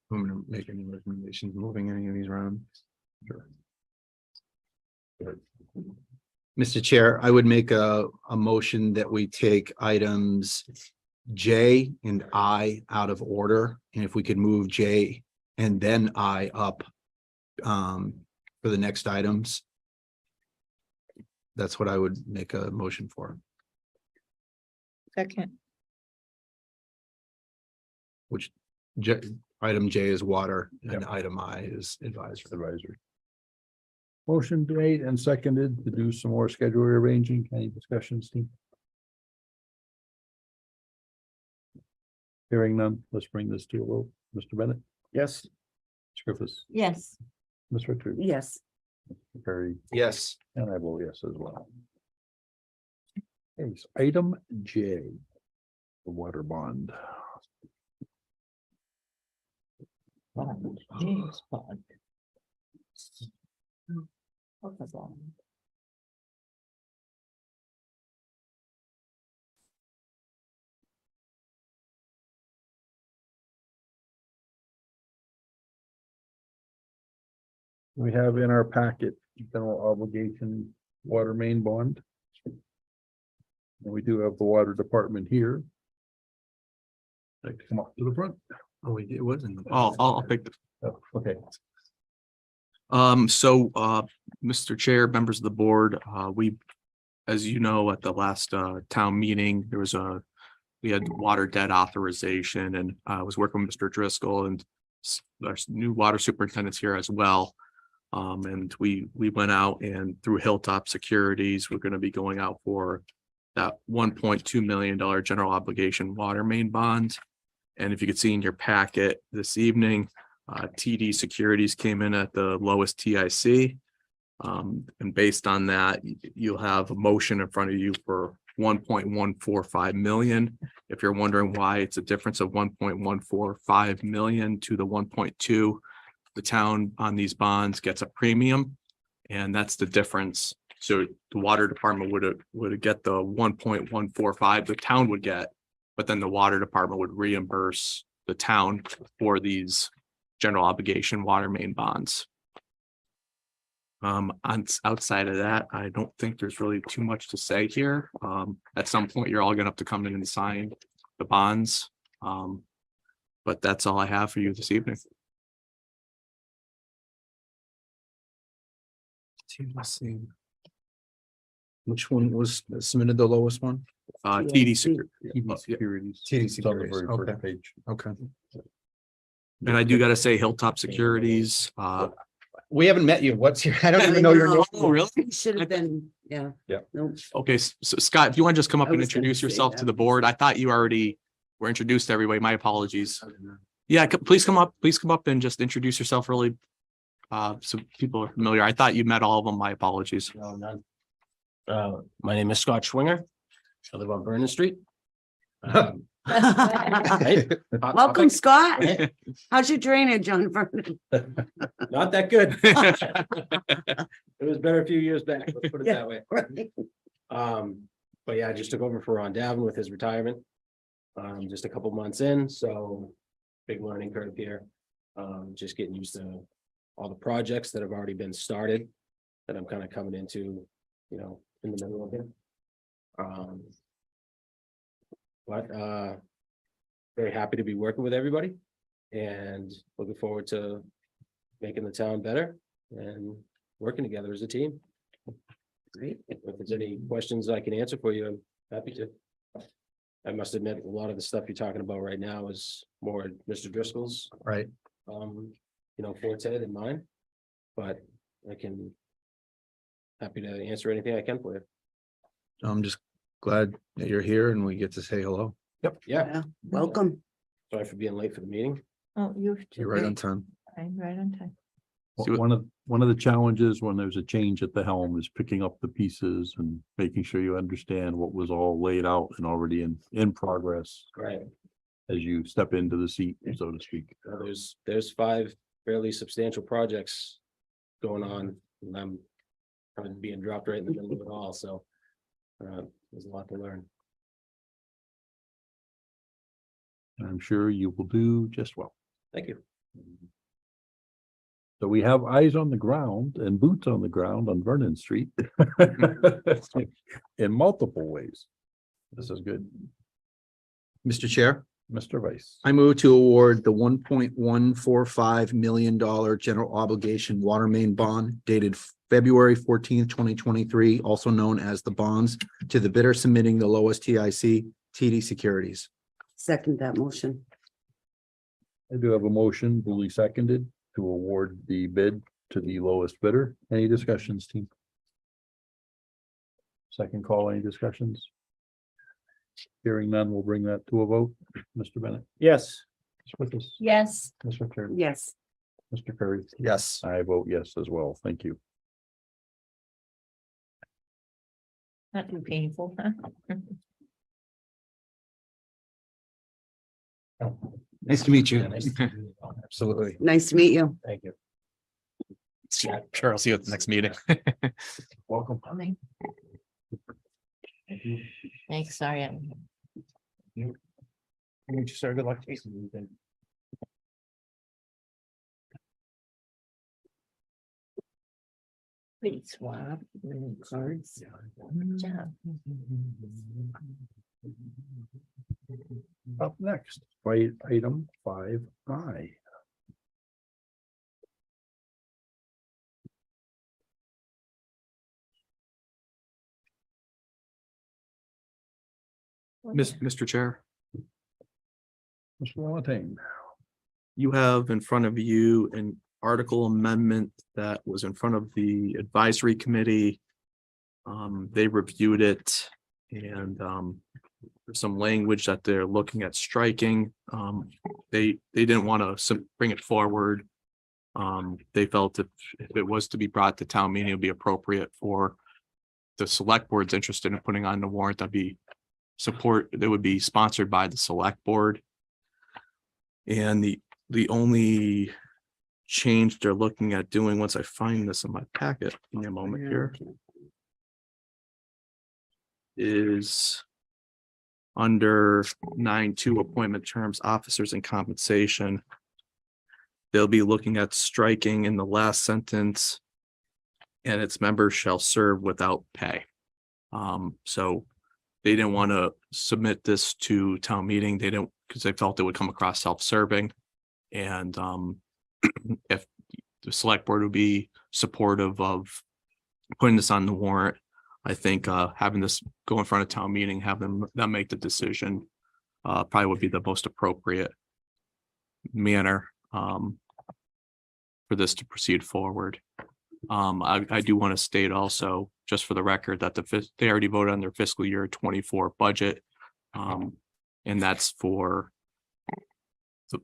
I'm gonna make any recommendations, moving any of these around. Mr. Chair, I would make a motion that we take items J and I out of order. And if we could move J and then I up for the next items. That's what I would make a motion for, Second. which item J is water and item I is advisory. Motion made and seconded to do some more schedule rearranging. Any discussions, team? Hearing none, let's bring this to a vote. Mr. Bennett, Yes. Ms. Griffiths, Yes. Ms. Richards. Yes, Mr. Perry, Yes. and I vote yes as well. Okay, so item J, the water bond. James Bond. We have in our packet, general obligation, water main bond. And we do have the water department here. Like to come up to the front. Oh, it wasn't. I'll pick the. Oh, okay. Mr. Chair, members of the board, as you know, at the last town meeting, we had water debt authorization, and I was working with Mr. Driscoll and our new water superintendent's here as well. And we went out, and through Hilltop Securities, we're going to be going out for that $1.2 million general obligation water main bond. And if you could see in your packet this evening, TD Securities came in at the lowest TIC. And based on that, you'll have a motion in front of you for 1.145 million. If you're wondering why it's a difference of 1.145 million to the 1.2, the town on these bonds gets a premium, and that's the difference. So the water department would get the 1.145 the town would get, but then the water department would reimburse the town for these general obligation water main bonds. Outside of that, I don't think there's really too much to say here. At some point, you're all gonna have to come in and sign the bonds. But that's all I have for you this evening. Let's see. Which one was submitted the lowest one? TD Securities. TD Securities. TD It's on the Securities, very first okay. page. Okay. And I do gotta say Hilltop Securities, We haven't met you. What's your, I don't even know your name. oh, really? Should have been, yeah. Yeah. Nope. Okay, so Scott, if you want to just come up I and was gonna introduce say yourself to that. the board. I thought you already were introduced to everybody. My apologies. Yeah, please come up and just introduce yourself really. So people are familiar. I thought you met all of them. My apologies. No, none. My name is Scott Schwinger. I live on Vernon Street. Hey, Welcome, Scott. How's your drainage on Vernon? not that good. It was better a few years back, let's put it that way. But yeah, I just took over for Ron Davin with his retirement. Just a couple months in, so big learning curve here. Just getting used to all the projects that have already been started that I'm kind of coming into, in the middle of it. But very happy to be working with everybody and looking forward to making the town better and working together as a team. Great. If there's any questions I can answer for you, I'm happy to. I must admit, a lot of the stuff you're talking about right now is more Mr. Driscoll's, Right. forte than mine. But I can happy to answer anything I can for you. I'm just glad that you're here and we get to say hello. Yeah, Yeah, welcome. sorry for being late for the meeting. Oh, you're. You're right on time. Right on time. See what- One of the challenges when there's a change at the helm is picking up the pieces and making sure you understand what was all laid out and already in progress Right. as you step into the seat, so to speak. There's 5 fairly substantial projects going on, and I'm kind of being dropped right in the middle of it all, so there's a lot to learn. I'm sure you will do just well. Thank you. So we have eyes on the ground and boots on the ground on Vernon Street in multiple ways. This is good. Mr. Chair, Mr. Vice. I move to award the $1.145 million general obligation water main bond dated February 14th, 2023, also known as the bonds, to the bidder submitting the lowest TIC, TD Securities. Second that motion. I do have a motion duly seconded to award the bid to the lowest bidder. Any discussions, team? Second call, any discussions? Hearing none, we'll bring that to a vote. Mr. Bennett. Yes. Ms. Swiftus, Yes. Mr. Terry. Yes. Mr. Curry. Yes. I vote yes as well. Thank you. Not too painful, huh? Nice to meet you. Yeah, nice to meet you. Absolutely. Nice to meet you. Thank you. Sure, I'll see you at the next meeting. Welcome. Thanks, sorry. Sir, good luck. Please swap cards. Good job. Up next, fight item 5I. Mr. Chair, Mr. Valentine. you have in front of you an article amendment that was in front of the advisory committee. They reviewed it and there's some language that they're looking at striking. They didn't want to bring it forward. They felt if it was to be brought to town meeting, it would be appropriate for the select board's interested in putting on the warrant, that'd be that would be sponsored by the select board. And the only change they're looking at doing, once I find this in my packet, give me a moment here, is under 9.2 appointment terms, officers and compensation. They'll be looking at striking in the last sentence, and its members shall serve without pay. So they didn't want to submit this to town meeting. They didn't, because they felt it would come across self-serving. And if the select board would be supportive of putting this on the warrant, I think having this go in front of town meeting, have them make the decision, probably would be the most appropriate manner for this to proceed forward. I do want to state also, just for the record, that they already voted on their fiscal year 24 budget. And that's for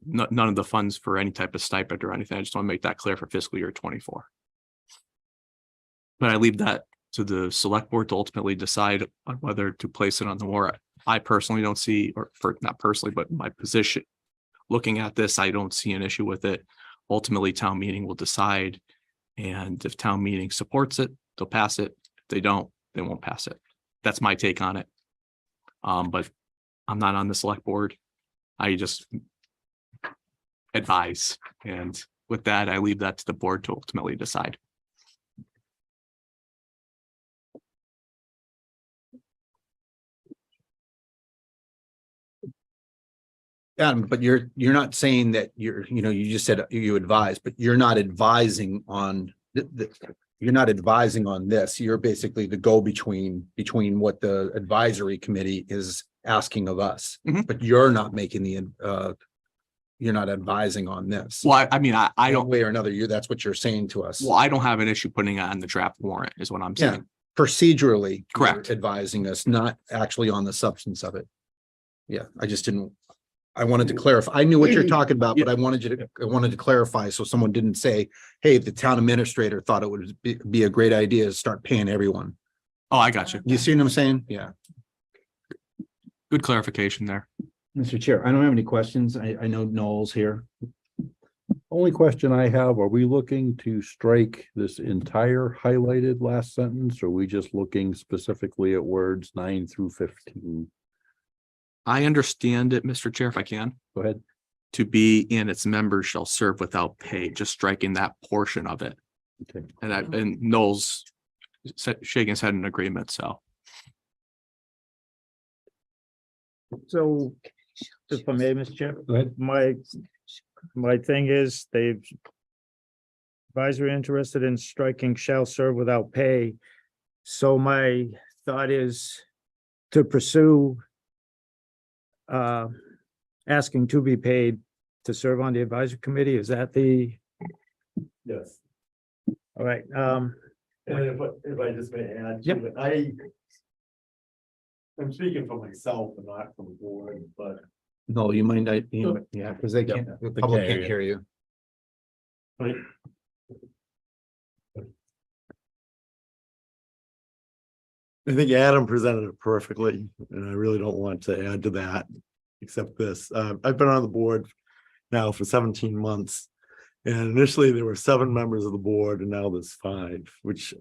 none of the funds for any type of stipend or anything. I just want to make that clear for fiscal year 24. But I leave that to the select board to ultimately decide on whether to place it on the warrant. I personally don't see, or for not personally, but my position, looking at this, I don't see an issue with it. Ultimately, town meeting will decide. And if town meeting supports it, they'll pass it. If they don't, they won't pass it. That's my take on it. But I'm not on the select board. I just advise. And with that, I leave that to the board to ultimately decide. But you're not saying that you just said you advise, but you're not advising on you're not advising on this. You're basically the go-between between what the advisory committee is asking of us, but you're not making you're not advising on this. Well, I mean, I don't, one way or another, that's what you're saying to us. well, I don't have an issue putting it on the draft warrant is what I'm Yeah. saying. Procedurally, Correct. you're advising us, not actually on the substance of it. Yeah, I wanted to clarify. I knew what you're talking about, but I wanted to clarify so someone didn't say, hey, the town administrator thought it would be a great idea to start paying everyone. Oh, I got you. You see what I'm saying? Yeah. Good clarification there. Mr. Chair, I don't have any questions. I know Noel's here. Only question I have, are we looking to strike this entire highlighted last sentence? Or are we just looking specifically at words 9 through 15? I understand it, Mr. Chair, if I can. Go ahead. To be and its members shall serve without pay, just striking that portion of it. Okay. And Noel's shaking his head in agreement, so. So, if I may, Mr. Chair, Go ahead. my thing is advisory interested in striking shall serve without pay. So my thought is to pursue asking to be paid to serve on the advisory committee. Is that the, Yes. all right, And if I just may add, Yep. to it, I'm speaking for myself and not for the board, but No, you might not, yeah, because the public can't hear you. I think Adam presented it perfectly, and I really don't want to add to that, except this. I've been on the board now for 17 months. And initially there were 7 members of the board and now there's 5, which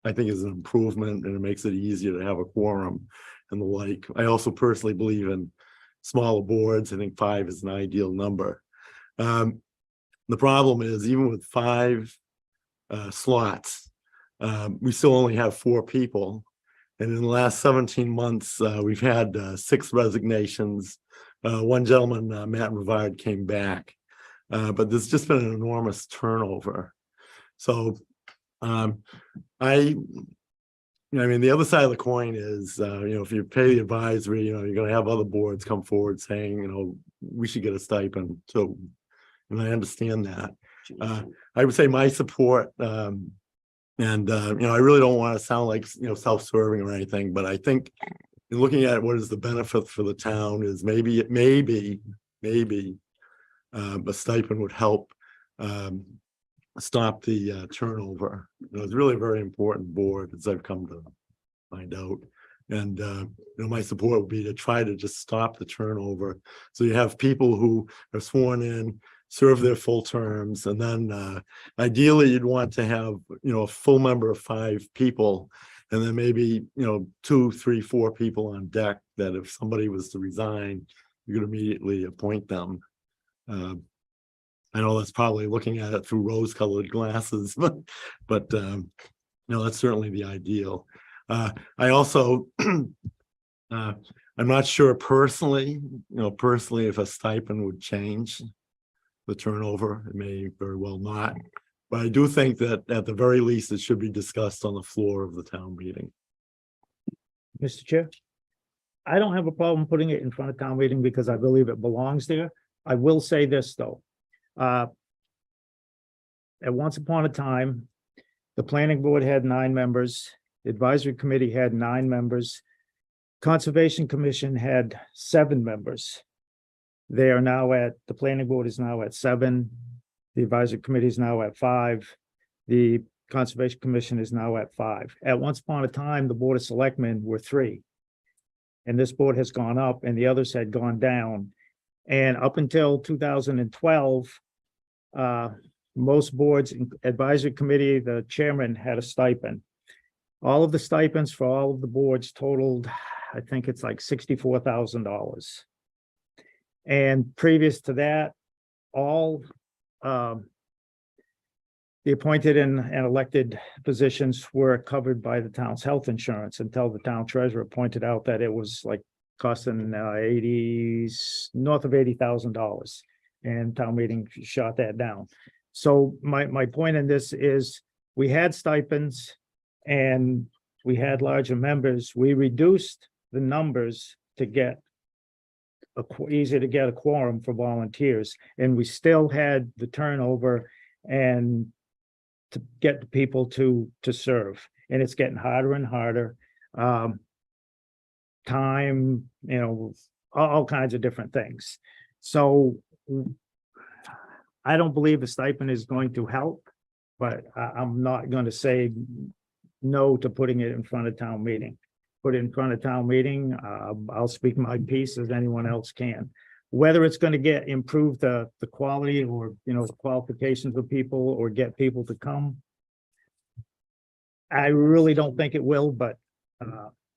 I think is an improvement and it makes it easier to have a quorum and the like. I also personally believe in smaller boards. I think 5 is an ideal number. The problem is even with 5 slots, we still only have 4 people. And in the last 17 months, we've had 6 resignations. One gentleman, Matt Rivard, came back, but there's just been an enormous turnover. So I mean, the other side of the coin is, if you pay the advisory, you're going to have other boards come forward saying, we should get a stipend. So, and I understand that. I would say my support, I really don't want to sound like, self-serving or anything, but I think in looking at what is the benefit for the town is maybe a stipend would help stop the turnover. It's really a very important board, as I've come to find out. And my support would be to try to just stop the turnover. So you have people who are sworn in, serve their full terms, and then ideally you'd want to have a full member of 5 people, and then maybe 2, 3, 4 people on deck that if somebody was to resign, you could immediately appoint them. I know that's probably looking at it through rose-colored glasses, but that's certainly the ideal. I also, I'm not sure personally, if a stipend would change the turnover. It may very well not, but I do think that at the very least, it should be discussed on the floor of the town meeting. Mr. Chair, I don't have a problem putting it in front of town meeting because I believe it belongs there. I will say this, though. At once upon a time, the planning board had 9 members, the advisory committee had 9 members, Conservation Commission had 7 members. They are now the planning board is now at 7, the advisory committee is now at 5, the Conservation Commission is now at 5. At once upon a time, the Board of Selectmen were 3. And this board has gone up and the others had gone down. And up until 2012, most boards, advisory committee, the chairman had a stipend. All of the stipends for all of the boards totaled, I think it's like $64,000. And previous to that, all the appointed and elected positions were covered by the town's health insurance until the town treasurer pointed out that it was like costing north of $80,000, and town meeting shot that down. So my point in this is we had stipends and we had larger members. We reduced the numbers to get easier to get a quorum for volunteers, and we still had the turnover and to get the people to serve, and it's getting harder and harder. Time, all kinds of different things. So I don't believe the stipend is going to help, but I'm not going to say no to putting it in front of town meeting. Put it in front of town meeting. I'll speak my piece as anyone else can. Whether it's going to improve the quality or the qualifications of people or get people to come, I really don't think it will. But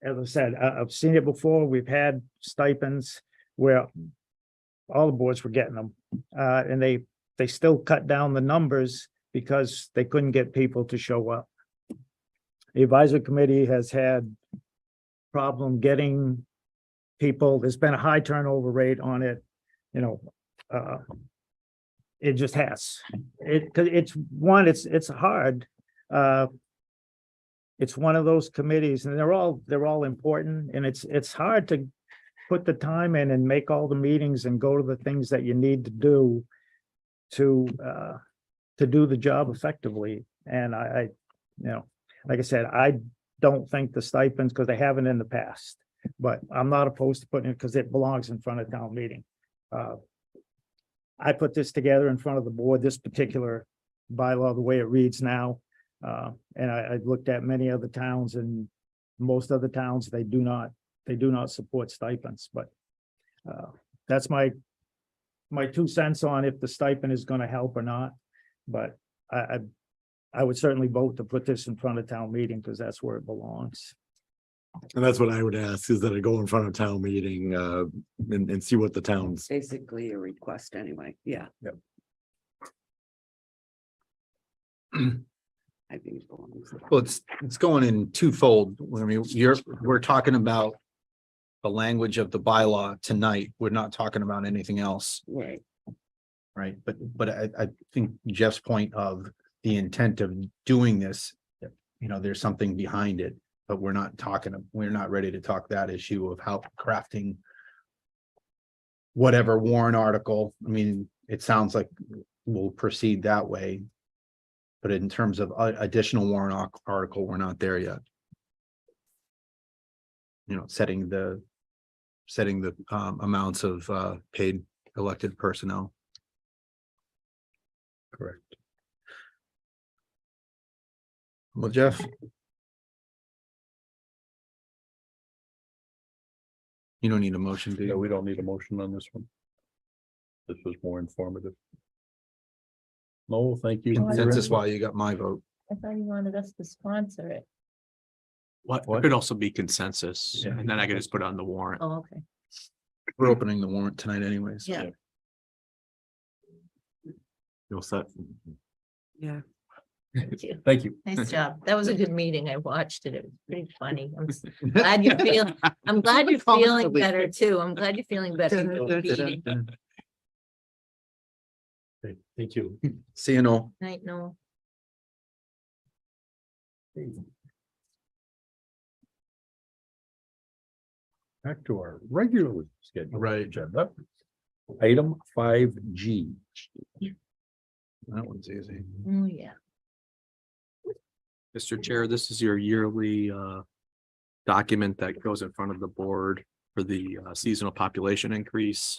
as I said, I've seen it before. We've had stipends where all the boards were getting them, and they still cut down the numbers because they couldn't get people to show up. The advisory committee has had problem getting people. There's been a high turnover rate on it. It just has. It's hard. It's one of those committees, and they're all important, and it's hard to put the time in and make all the meetings and go to the things that you need to do to do the job effectively. And I like I said, I don't think the stipends, because they haven't in the past, but I'm not opposed to putting it because it belongs in front of town meeting. I put this together in front of the board, this particular bylaw, the way it reads now. And I looked at many other towns, and most other towns, they do not support stipends, but that's my my 2 cents on if the stipend is gonna help or not. But I would certainly vote to put this in front of town meeting because that's where it belongs. And that's what I would ask, is that I go in front of town meeting, and see what the town's. Basically a request anyway, yeah. Yep. I think it belongs. Well, it's going in twofold. I mean, we're talking about the language of the bylaw tonight. We're not talking about anything else, Right. right? But I think Jeff's point of the intent of doing this, you know, there's something behind it, but we're not ready to talk that issue of how crafting whatever warrant article. I mean, it sounds like we'll proceed that way. But in terms of additional warrant article, we're not there yet. You know, setting the amounts of paid elected personnel. Correct. Well, Jeff. You don't need a motion, do No, you? we don't need a motion on this one. This was more informative. No, thank you. Consensus why you got my vote. I thought you wanted us to sponsor it. What, it could also be consensus, Yeah. and then I could just put it on the warrant. Oh, okay. We're opening the warrant tonight anyways. Yeah. You'll set. Yeah. Thank you. Thank you. Nice job. That was a good meeting. I watched it. It was pretty funny. Glad you're feeling, I'm glad you're feeling better too. I'm glad you're feeling better. Night, Okay, thank you. See you, Noel. Noel. Back to our regularly scheduled Right. agenda. Item 5G. That one's easy. Oh, yeah. Mr. Chair, this is your yearly document that goes in front of the board for the seasonal population increase.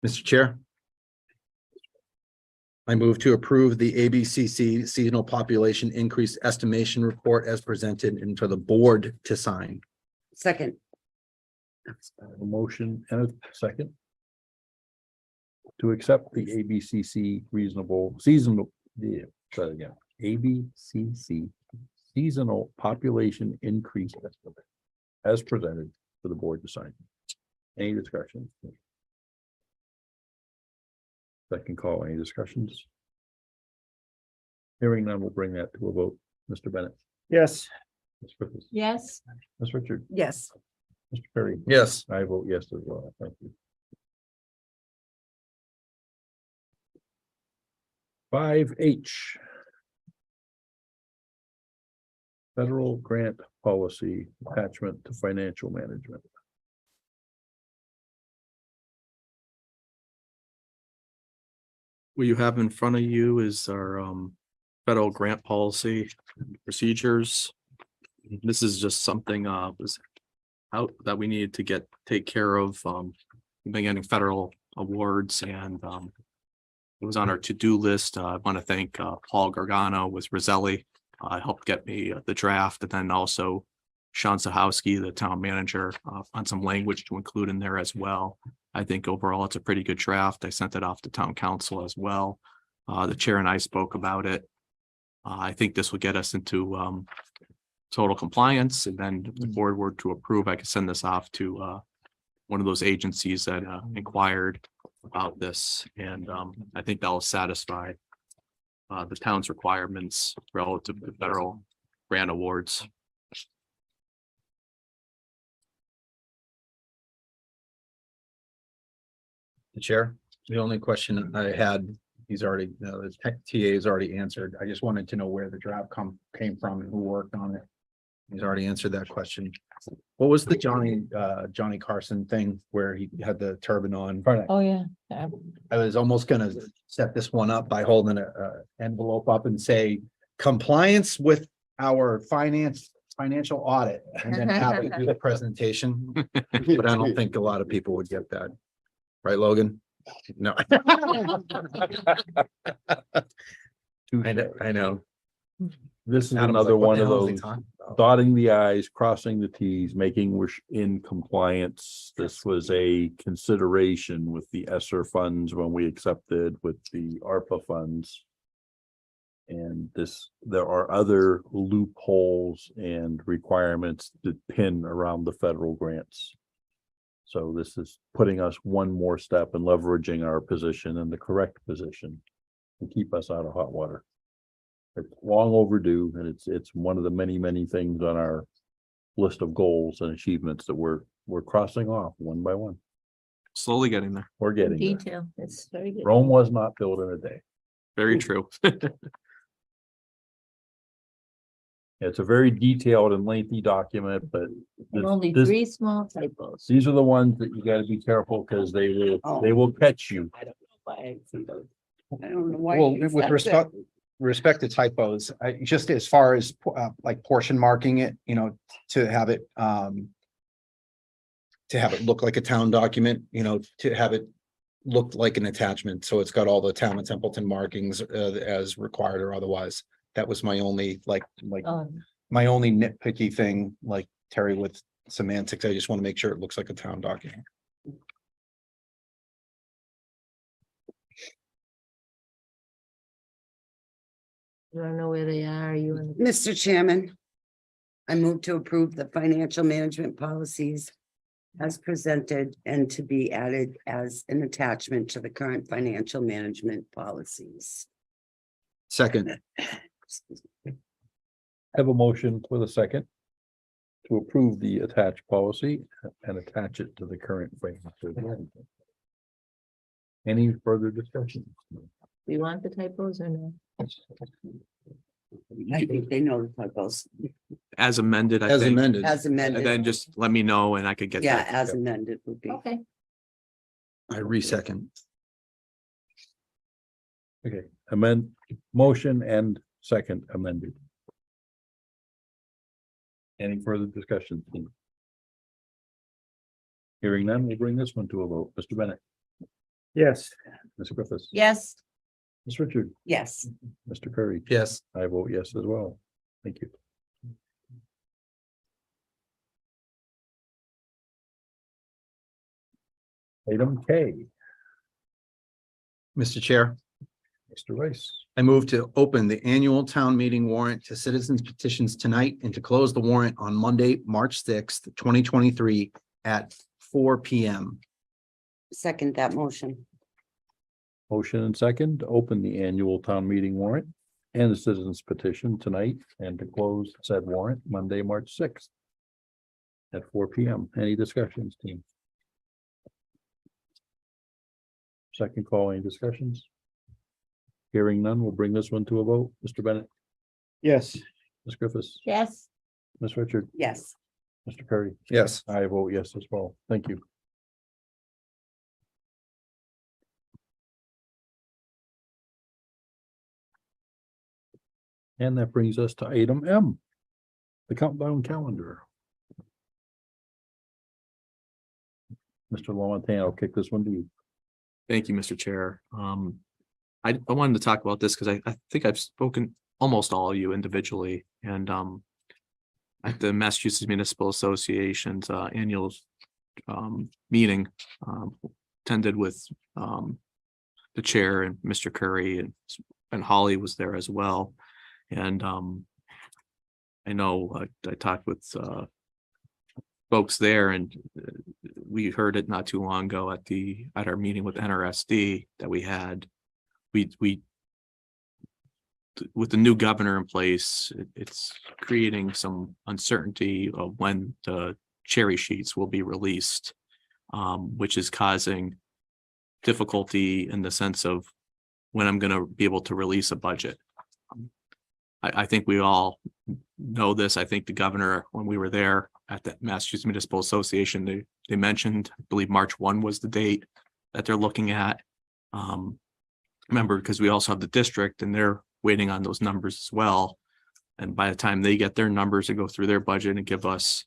Mr. Chair. I move to approve the ABCC seasonal population increase estimation report as presented and for the board to sign. Second. A motion and a second. To accept the ABCC seasonal, try it again, ABCC seasonal population increase estimate as presented for the board to sign. Any discussion? Second call, any discussions? Hearing none, we'll bring that to a vote. Mr. Bennett, Yes. Ms. Griffiths, Yes. Ms. Richard, Yes. Mr. Perry. Yes. I vote yes as well. Thank you. 5H. Federal grant policy attachment to financial management. What you have in front of you is our federal grant policy procedures. This is just something was out that we needed to take care of. We've been getting federal awards and it was on our to-do list. I want to thank Paul Gargano with Roselli. Helped get me the draft, and then also Sean Sahowski, the town manager, on some language to include in there as well. I think overall it's a pretty good draft. I sent it off to town council as well. The chair and I spoke about it. I think this will get us into total compliance, and then if the board were to approve, I could send this off to one of those agencies that inquired about this, and I think that will satisfy the town's requirements relative to federal grant awards. The chair, the only question I had, he's already, the TA has already answered. I just wanted to know where the draft came from and who worked on it. He's already answered that question. What was the Johnny Carson thing where he had the turban on? Oh, yeah. I was almost gonna set this one up by holding a envelope up and say compliance with our financial audit, and then have it do the presentation. But I don't think a lot of people would get that. Right, Logan? No. I know. This is Adam's another like, what one the of hell is he those talking about? dotting the i's, crossing the t's, making we're in compliance. This was a consideration with the ESSER funds when we accepted with the ARPA funds. And there are other loopholes and requirements that pin around the federal grants. So this is putting us one more step and leveraging our position in the correct position to keep us out of hot water. It's long overdue, and it's one of the many things on our list of goals and achievements that we're crossing off one by one. Slowly getting there. We're getting there. Detail, it's very good. Rome was not built in a day. Very true. It's a very detailed and lengthy document, but And only this- 3 small typos. these are the ones that you gotta be careful because they will catch you. I don't know why I see those. I don't know why. Well, you with accept that. respect to typos, just as far as like portion marking it, you know, to have it look like a town document, you know, to have it look like an attachment. So it's got all the town of Templeton markings as required or otherwise. That was my only my only nitpicky thing, like Terry with semantics. I just want to make sure it looks like a town document. You don't know where they are, you in the Mr. Chairman, I move to approve the financial management policies as presented and to be added as an attachment to the current financial management policies. Second, Have a motion with a second to approve the attached policy and attach it to the current financial. Any further discussion? Do you want the typos or no? I think they know the typos, As amended, I as think. amended. as And then amended. just let me know and I could get Yeah, that. as amended would be. Okay, I resecond. Okay, amend, motion and second amended. Any further discussion? Hearing none, we'll bring this one to a vote. Mr. Bennett, Yes. Ms. Griffiths. yes, Ms. Richard, Yes, Mr. Curry. Yes. I vote yes as well. Thank you. Item K, Mr. Chair, Mr. Rice. I move to open the annual town meeting warrant to citizens petitions tonight and to close the warrant on Monday, March 6th, 2023 at 4 p.m. second that motion. Motion and second to open the annual town meeting warrant and the citizens petition tonight and to close said warrant Monday, March 6th at 4 p.m. Any discussions, team? Second call, any discussions? Hearing none, we'll bring this one to a vote. Mr. Bennett, Yes. Ms. Griffiths, yes, Ms. Richard, Yes, Mr. Curry. Yes. I vote yes as well. Thank you. And that brings us to item M, the countdown calendar. Mr. Lamontagne, I'll kick this one to you. Thank you, Mr. Chair. I wanted to talk about this because I think I've spoken almost all of you individually and at the Massachusetts Municipal Association's annual meeting attended with the chair and Mr. Curry and Holly was there as well. And I know I talked with folks there and we heard it not too long ago at our meeting with NRSD that we had. We with the new governor in place, it's creating some uncertainty of when the cherry sheets will be released, which is causing difficulty in the sense of when I'm going to be able to release a budget. I think we all know this. I think the governor, when we were there at the Massachusetts Municipal Association, they mentioned, I believe March 1 was the date that they're looking at. Remember, because we also have the district and they're waiting on those numbers as well. And by the time they get their numbers and go through their budget and give us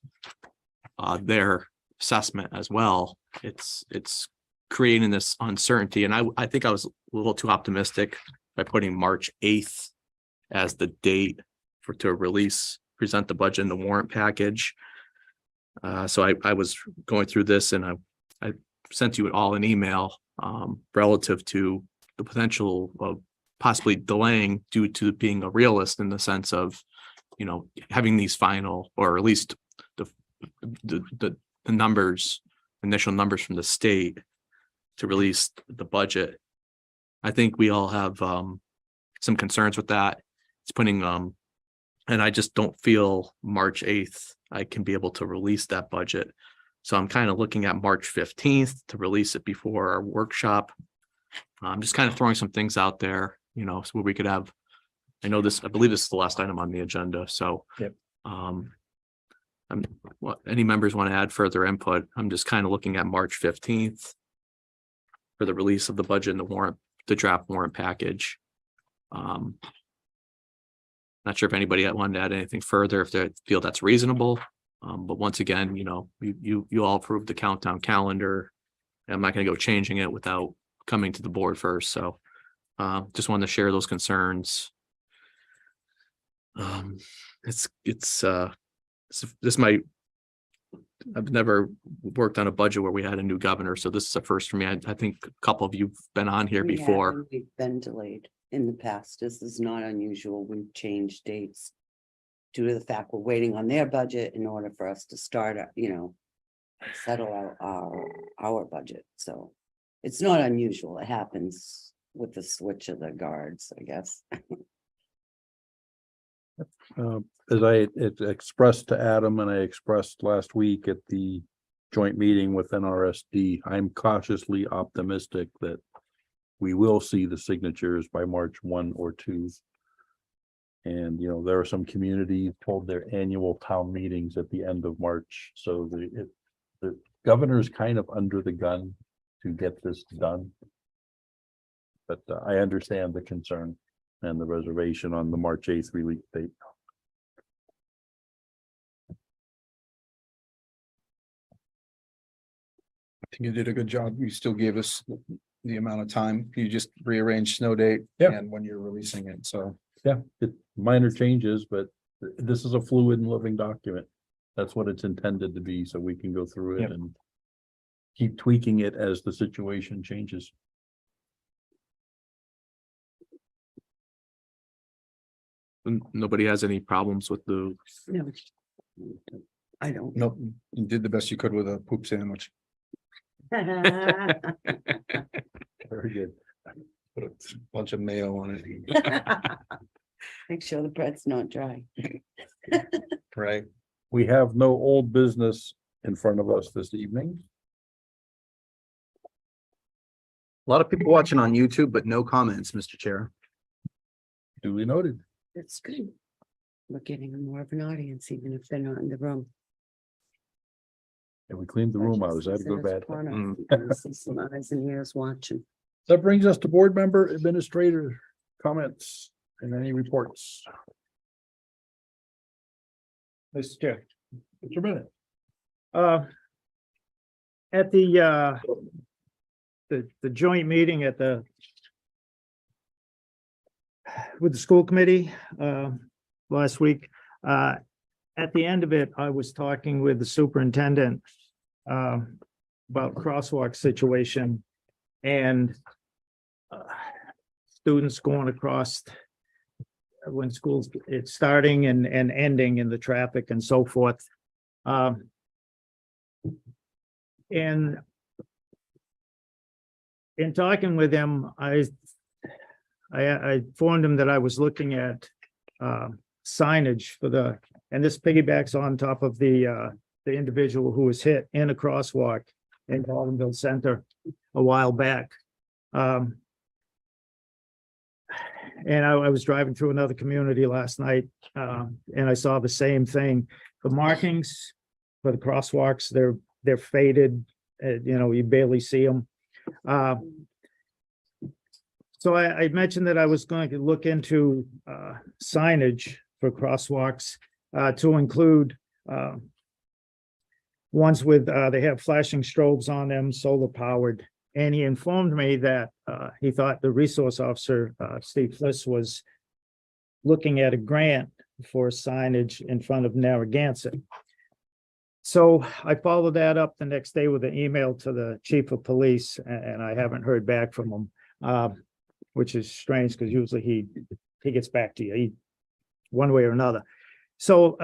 their assessment as well, it's creating this uncertainty. And I think I was a little too optimistic by putting March 8th as the date to release, present the budget in the warrant package. So I was going through this and I sent you all an email relative to the potential of possibly delaying due to being a realist in the sense of, you know, having these final, or at least the numbers, initial numbers from the state to release the budget. I think we all have some concerns with that. It's putting and I just don't feel March 8th I can be able to release that budget. So I'm kind of looking at March 15th to release it before our workshop. I'm just kind of throwing some things out there, you know, so we could have, I believe this is the last item on the agenda, so. Yep. Any members want to add further input? I'm just kind of looking at March 15th for the release of the budget and the warrant, the draft warrant package. Not sure if anybody wanted to add anything further, if they feel that's reasonable. But once again, you know, you all approved the countdown calendar. I'm not going to go changing it without coming to the board first. So just wanted to share those concerns. I've never worked on a budget where we had a new governor, so this is a first for me. I think a couple of you've been on here We before. haven't. We've been delayed in the past. This is not unusual. We've changed dates due to the fact we're waiting on their budget in order for us to start, settle out our budget. So it's not unusual. It happens with the switch of the guards, I guess. As I expressed to Adam and I expressed last week at the joint meeting with NRSD, I'm cautiously optimistic that we will see the signatures by March 1 or 2. And, you know, there are some communities told their annual town meetings at the end of March. So the governor's kind of under the gun to get this done. But I understand the concern and the reservation on the March 8th release date. I think you did a good job. You still gave us the amount of time. You just rearranged snow date Yeah. and when you're releasing it. So Yeah, minor changes, but this is a fluid and living document. That's what it's intended to be, so we can go through it Yep. and keep tweaking it as the situation changes. Nobody has any problems with the, No, I don't. nope, you did the best you could with a poop sandwich. Very good. Put a bunch of mayo on it. Make sure the bread's not dry. Right. We have no old business in front of us this evening. A lot of people watching on YouTube, but no comments, Mr. Chair. Duly noted. That's good. We're getting more of an audience, even if they're not in the room. And we cleaned the room out. Is that a good bad? See some eyes and ears watching. That brings us to board member administrator comments and any reports. Mr. Chair. Mr. Bennett. At the joint meeting at with the school committee last week, at the end of it, I was talking with the superintendent about crosswalk situation and students going across when schools, it's starting and ending in the traffic and so forth. And in talking with him, I informed him that I was looking at signage for and this piggybacks on top of the individual who was hit in a crosswalk in Collinville Center a while back. And I was driving through another community last night, and I saw the same thing. The markings for the crosswalks, they're faded, you barely see them. So I mentioned that I was going to look into signage for crosswalks to include ones with, they have flashing strobes on them, solar powered. And he informed me that he thought the resource officer, Steve Fliss, was looking at a grant for signage in front of Narragansett. So I followed that up the next day with an email to the chief of police, and I haven't heard back from him, which is strange because usually he gets back to you one way or another. So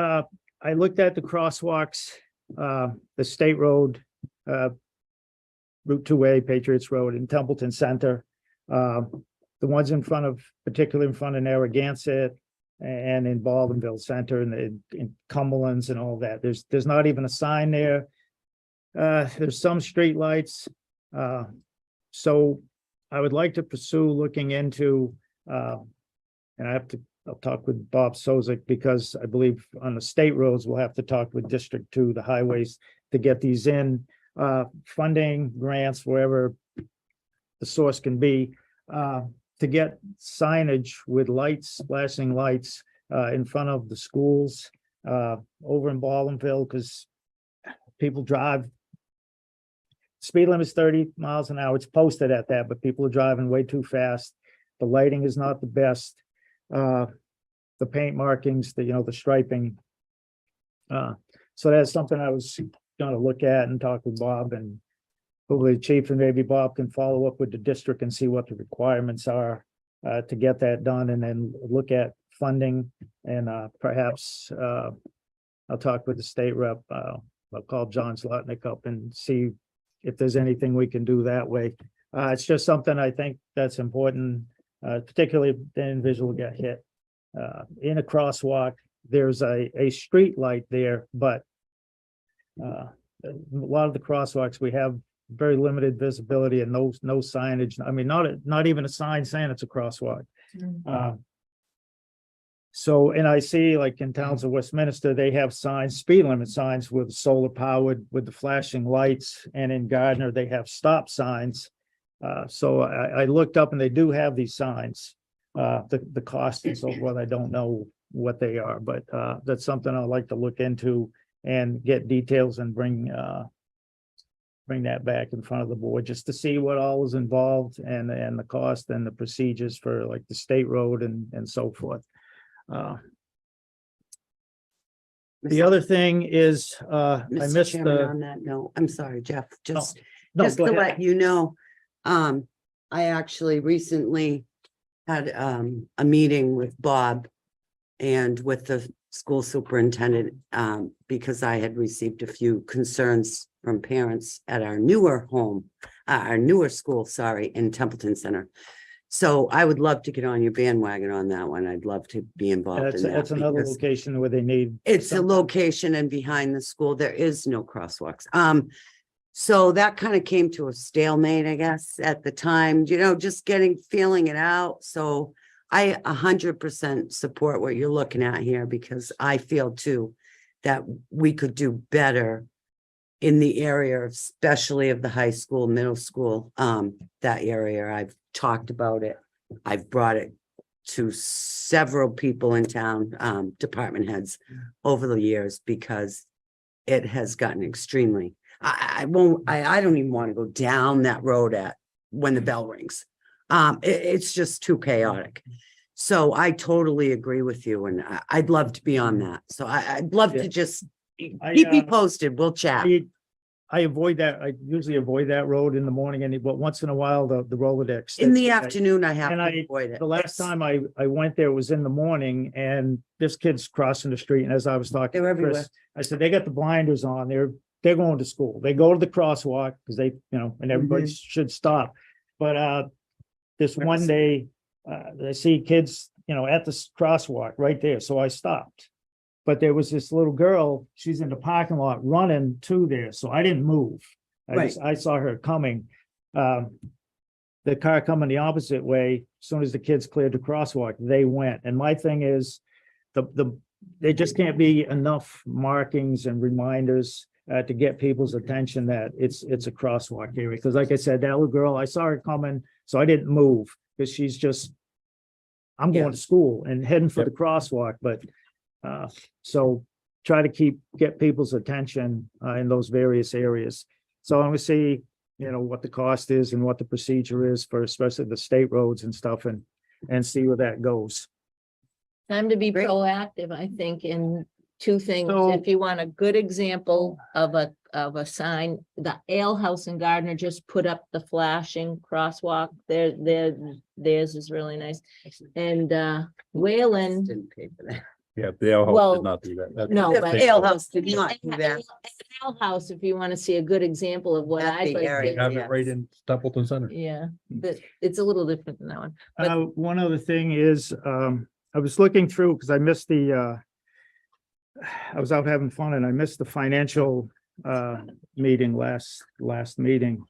I looked at the crosswalks, the state road, Route 2A, Patriots Road, and Templeton Center. The ones particularly in front of Narragansett and in Baldwinville Center and in Cumberland's and all that. There's not even a sign there. There's some street lights. So I would like to pursue looking into, and I'll talk with Bob Sozik, because I believe on the state roads, we'll have to talk with District 2, the highways, to get these in, funding, grants, wherever the source can be, to get signage with lights, flashing lights, in front of the schools, over in Baldwinville, because people drive. Speed limit is 30 miles an hour. It's posted at that, but people are driving way too fast. The lighting is not the best. The paint markings, the striping. So that's something I was gonna look at and talk with Bob, and hopefully the chief and maybe Bob can follow up with the district and see what the requirements are to get that done, and then look at funding, and perhaps I'll talk with the state rep. I'll call John Zlotnick up and see if there's anything we can do that way. It's just something I think that's important, particularly if the individual get hit. In a crosswalk, there's a street light there, but a lot of the crosswalks, we have very limited visibility and no signage. I mean, not even a sign saying it's a crosswalk. So, and I see like in towns of Westminster, they have signs, speed limit signs with solar powered with the flashing lights. And in Gardner, they have stop signs. So I looked up and they do have these signs. The cost and so forth, I don't know what they are, but that's something I'd like to look into and get details and bring that back in front of the board, just to see what all is involved and the cost and the procedures for like the state road and so forth. The other thing is, I Mr. missed Chairman, on that note, I'm sorry, Jeff, just no, to go ahead. let you know, I actually recently had a meeting with Bob and with the school superintendent, because I had received a few concerns from parents at our newer school, in Templeton Center. So I would love to get on your bandwagon on that one. I'd love to be involved in that. That's another because location where they need. it's a location, and behind the school, there is no crosswalks. So that kind of came to a stalemate, I guess, at the time, just feeling it out. So I 100% support what you're looking at here, because I feel too that we could do better in the area, especially of the high school, middle school, that area. I've talked about it. I've brought it to several people in town, department heads over the years, because it has gotten extremely, I don't even want to go down that road when the bell rings. It's just too chaotic. So I totally agree with you, and I'd love to be on that. So I'd love to just keep me posted. We'll chat. I avoid that. I usually avoid that road in the morning, but once in a while, the Rolodex. In the afternoon, I have And to avoid it. The last time I went there was in the morning, and this kid's crossing the street, and as I was talking They're to Chris, everywhere. I said, they got the blinders on. They're going to school. They go to the crosswalk because they, and everybody should stop. But this one day, I see kids, at this crosswalk right there. So I stopped. But there was this little girl, she's in the parking lot running to there. So I didn't move. I saw her coming. The car coming the opposite way, as soon as the kids cleared the crosswalk, they went. And my thing is, there just can't be enough markings and reminders to get people's attention that it's a crosswalk area. Because like I said, that little girl, I saw her coming, so I didn't move, because she's just, I'm going to school and heading for the crosswalk. But so try to get people's attention in those various areas. So I'm gonna see, what the cost is and what the procedure is for especially the state roads and stuff, and see where that goes. Time to be Great. proactive, I think, in two things. So- If you want a good example of a sign, the Ale House in Gardner just put up the flashing crosswalk. Theirs is really nice. And Wayland, Didn't pay for that. Yeah, the Ale House Well, did not do that. That's- no, The but- Ale House did not do that. Ale House, if you want to see a good example of what At I'd the like area. to. Have it Yes. right in Templeton Center. Yeah, but it's a little different than that one. But- One other thing is, I was looking through, because I missed I was out having fun and I missed the financial, meeting last meeting.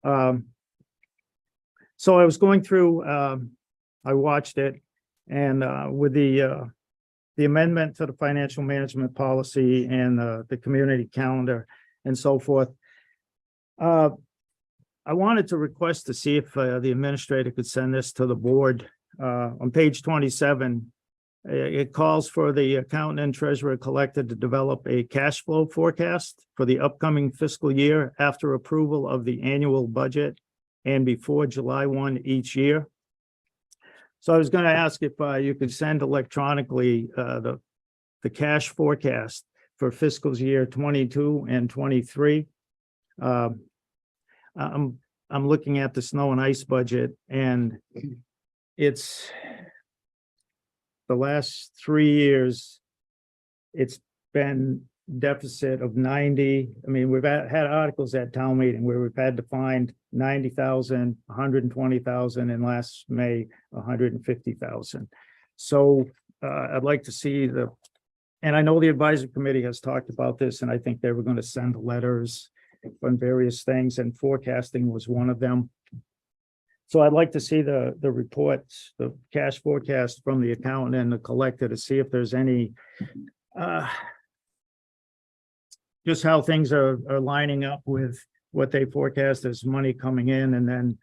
So I was going through, I watched it, and, with the amendment to the financial management policy and, the community calendar and so forth. I wanted to request to see if, the administrator could send this to the board. On page 27, it calls for the accountant and treasurer collector to develop a cash flow forecast for the upcoming fiscal year after approval of the annual budget and before July 1 each year. So I was going to ask if you could send electronically the cash forecast for fiscals year 22 and 23. I'm looking at the snow and ice budget, and it's the last 3 years, it's been deficit of 90. I mean, we've had articles at town meeting where we've had to find 90,000, 120,000, and last May, 150,000. So I'd like to see and I know the advisory committee has talked about this, and I think they were going to send letters on various things, and forecasting was one of them. So I'd like to see the reports, the cash forecast from the accountant and the collector to see if there's any just how things are lining up with what they forecast as money coming in, and then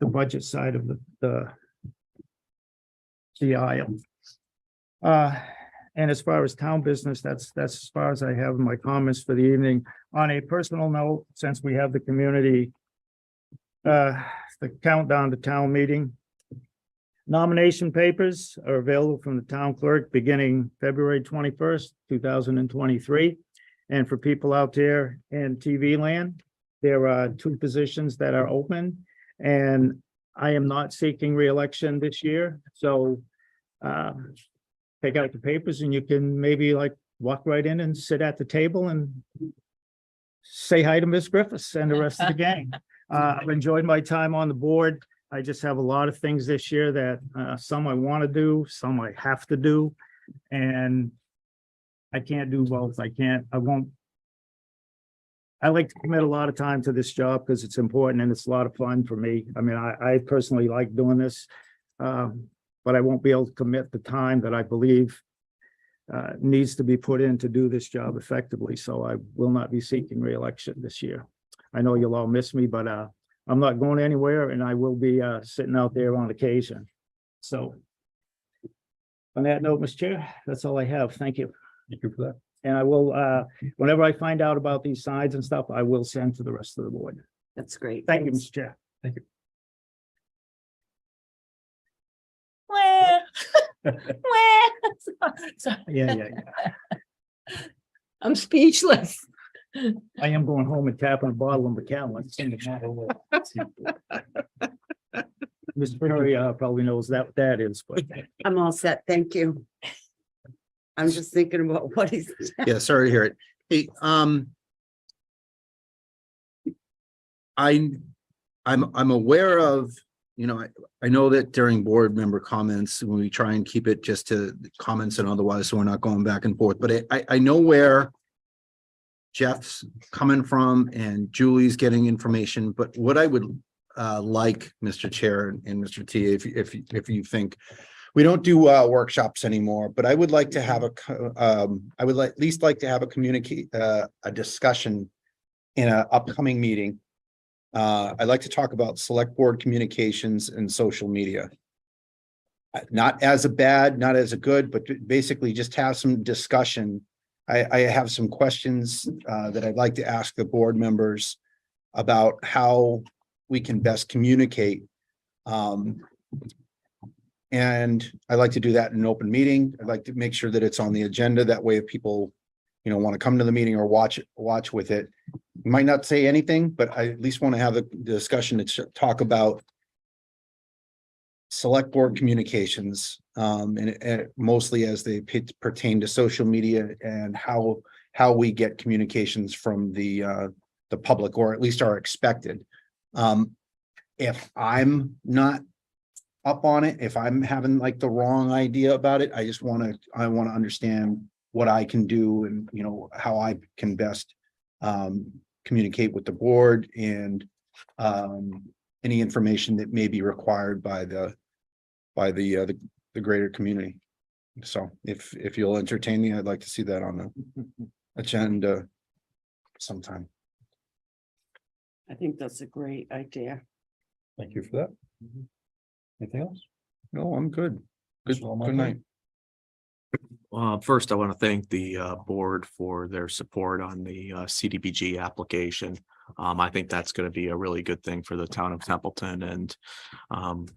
the budget side of the aisle. And as far as town business, that's as far as I have in my comments for the evening. On a personal note, since we have the community, the countdown to town meeting, nomination papers are available from the town clerk beginning February 21st, 2023. And for people out there in TV land, there are 2 positions that are open, and I am not seeking re-election this year. So take out the papers and you can maybe like walk right in and sit at the table and say hi to Miss Griffiths and the rest of the gang. I've enjoyed my time on the board. I just have a lot of things this year that some I want to do, some I have to do, and I can't do both. I like to commit a lot of time to this job because it's important and it's a lot of fun for me. I mean, I personally like doing this, but I won't be able to commit the time that I believe needs to be put in to do this job effectively. So I will not be seeking re-election this year. I know you'll all miss me, but I'm not going anywhere, and I will be sitting out there on occasion. So on that note, Mr. Chair, that's all I have. Thank you. Thank you for that. And I will, whenever I find out about these signs and stuff, I will send to the rest of the board. That's great. Thank you, Mr. Chair. Where? Where? Sorry. Yeah. I'm speechless. I am going home and tapping a bottle of Macallan. Mr. Perry probably knows what that is, but I'm all set. Thank you. I'm just thinking about what he's. Yeah, sorry to hear it. Hey, I'm aware of, I know that during board member comments, when we try and keep it just to comments and otherwise, so we're not going back and forth, but I know where Jeff's coming from and Julie's getting information, but what I would like, Mr. Chair and Mr. T, if you think, we don't do workshops anymore, but I would like to have at least like to have a discussion in an upcoming meeting. I'd like to talk about select board communications and social media. Not as a bad, not as a good, but basically just have some discussion. I have some questions that I'd like to ask the board members about how we can best communicate And I like to do that in an open meeting. I'd like to make sure that it's on the agenda. That way if people, you know, want to come to the meeting or watch with it, might not say anything, but I at least want to have the discussion to talk about select board communications, and mostly as they pertain to social media and how we get communications from the public, or at least are expected. If I'm not up on it, if I'm having like the wrong idea about it, I want to understand what I can do and, you know, how I can best communicate with the board and any information that may be required by the greater community. So if you'll entertain me, I'd like to see that on the agenda sometime. I think that's a great idea. Thank you for that. Anything else? No, I'm good. Good, all my good night. First, I want to thank the board for their support on the CDBG application. I think that's going to be a really good thing for the town of Templeton, and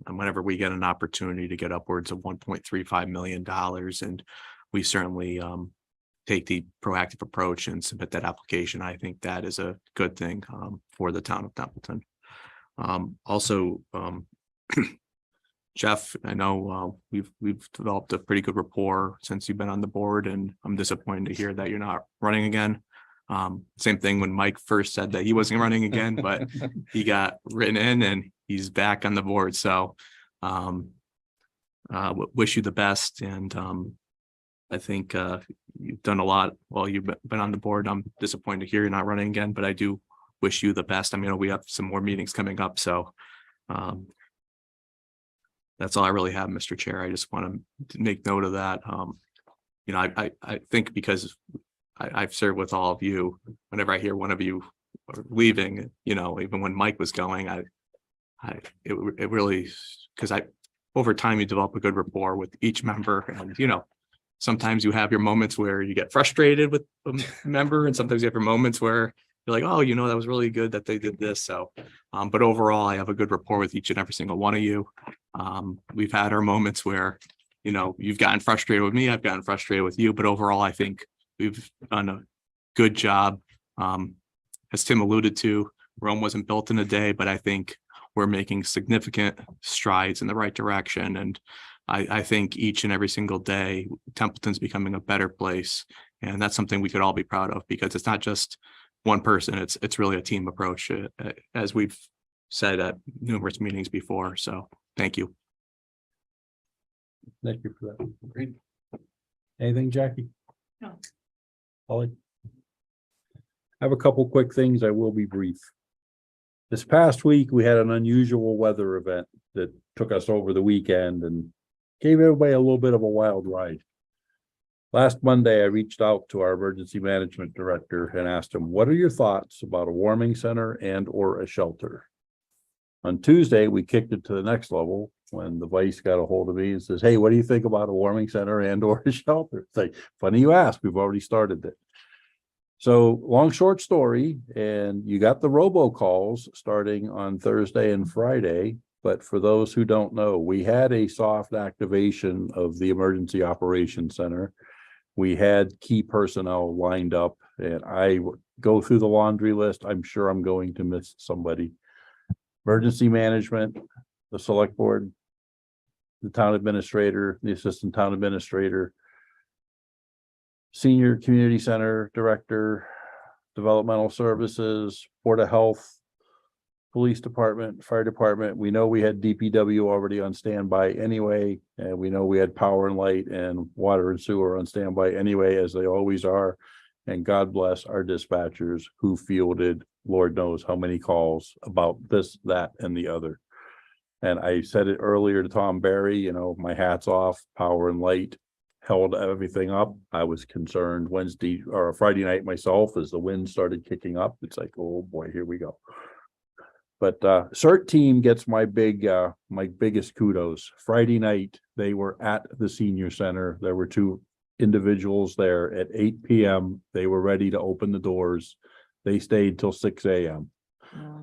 whenever we get an opportunity to get upwards of $1.35 million, and we certainly take the proactive approach and submit that application, I think that is a good thing for the town of Templeton. Also, Jeff, I know we've developed a pretty good rapport since you've been on the board, and I'm disappointed to hear that you're not running again. Same thing when Mike first said that he wasn't running again, but he got written in and he's back on the board. So wish you the best. And I think you've done a lot while you've been on the board. I'm disappointed to hear you're not running again, but I do wish you the best. I mean, we have some more meetings coming up, so that's all I really have, Mr. Chair. I just want to make note of that. You know, I think because I've served with all of you, whenever I hear one of you are leaving, you know, even when Mike was going, it really, because over time you develop a good rapport with each member, and you know, sometimes you have your moments where you get frustrated with a member, and sometimes you have your moments where you're like, oh, you know, that was really good that they did this. So, but overall, I have a good rapport with each and every single one of you. We've had our moments where, you know, you've gotten frustrated with me, I've gotten frustrated with you, but overall, I think we've done a good job. As Tim alluded to, Rome wasn't built in a day, but I think we're making significant strides in the right direction. And I think each and every single day, Templeton's becoming a better place. And that's something we could all be proud of, because it's not just one person, it's really a team approach, as we've said at numerous meetings before. So thank you. Thank you for that. Great. Anything, Jackie? No. Holly? I have a couple quick things. I will be brief. This past week, we had an unusual weather event that took us over the weekend and gave everybody a little bit of a wild ride. Last Monday, I reached out to our emergency management director and asked him, what are your thoughts about a warming center and or a shelter? On Tuesday, we kicked it to the next level when the vice got a hold of me and says, hey, what do you think about a warming center and or a shelter? It's like, funny you ask, we've already started it. So long, short story, and you got the robocalls starting on Thursday and Friday. But for those who don't know, we had a soft activation of the Emergency Operations Center. We had key personnel lined up, and I go through the laundry list. I'm sure I'm going to miss somebody. Emergency management, the select board, the town administrator, the assistant town administrator, senior community center director, developmental services, Board of Health, police department, fire department. We know we had DPW already on standby anyway, and we know we had power and light and water and sewer on standby anyway, as they always are. And God bless our dispatchers who fielded Lord knows how many calls about this, that, and the other. And I said it earlier to Tom Barry, you know, my hat's off. Power and light held everything up. I was concerned Wednesday or Friday night myself as the wind started kicking up. It's like, oh boy, here we go. But CERT team gets my biggest kudos. Friday night, they were at the senior center. There were two individuals there at 8 p.m. They were ready to open the doors. They stayed till 6 a.m.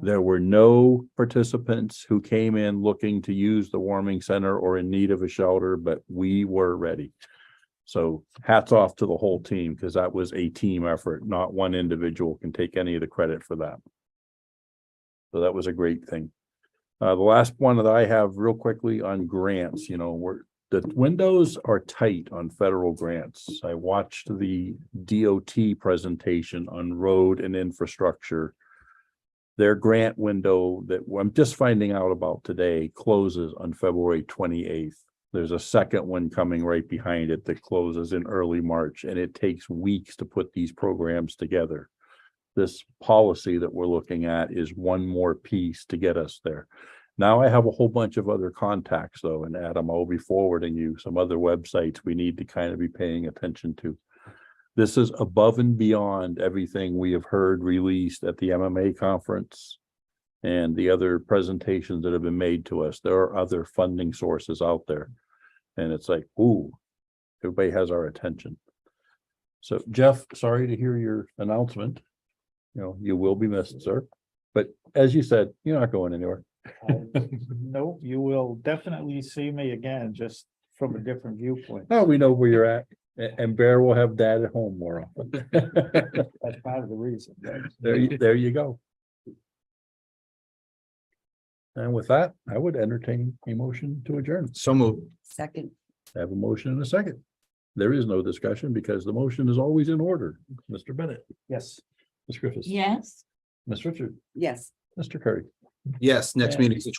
There were no participants who came in looking to use the warming center or in need of a shelter, but we were ready. So hats off to the whole team, because that was a team effort. Not one individual can take any of the credit for that. So that was a great thing. The last one that I have real quickly on grants, the windows are tight on federal grants. I watched the DOT presentation on road and infrastructure. Their grant window that I'm just finding out about today closes on February 28th. There's a second one coming right behind it that closes in early March, and it takes weeks to put these programs together. This policy that we're looking at is one more piece to get us there. Now I have a whole bunch of other contacts though, and Adam, I'll be forwarding you some other websites we need to kind of be paying attention to. This is above and beyond everything we have heard released at the MMA conference and the other presentations that have been made to us. There are other funding sources out there. And it's like, ooh, everybody has our attention. So Jeff, sorry to hear your announcement. You will be missed, sir. But as you said, you're not going anywhere. No, you will definitely see me again, just from a different viewpoint. Oh, we know where you're at. And Bear will have dad at home more often. That's part of the reason. There you go. And with that, I would entertain a motion to adjourn. So moved. Second. I have a motion and a second. There is no discussion because the motion is always in order. Mr. Bennett, Yes. Ms. Griffiths. Yes. Ms. Richard, Yes. Mr. Curry. Yes, next Yeah. meeting is the 20th.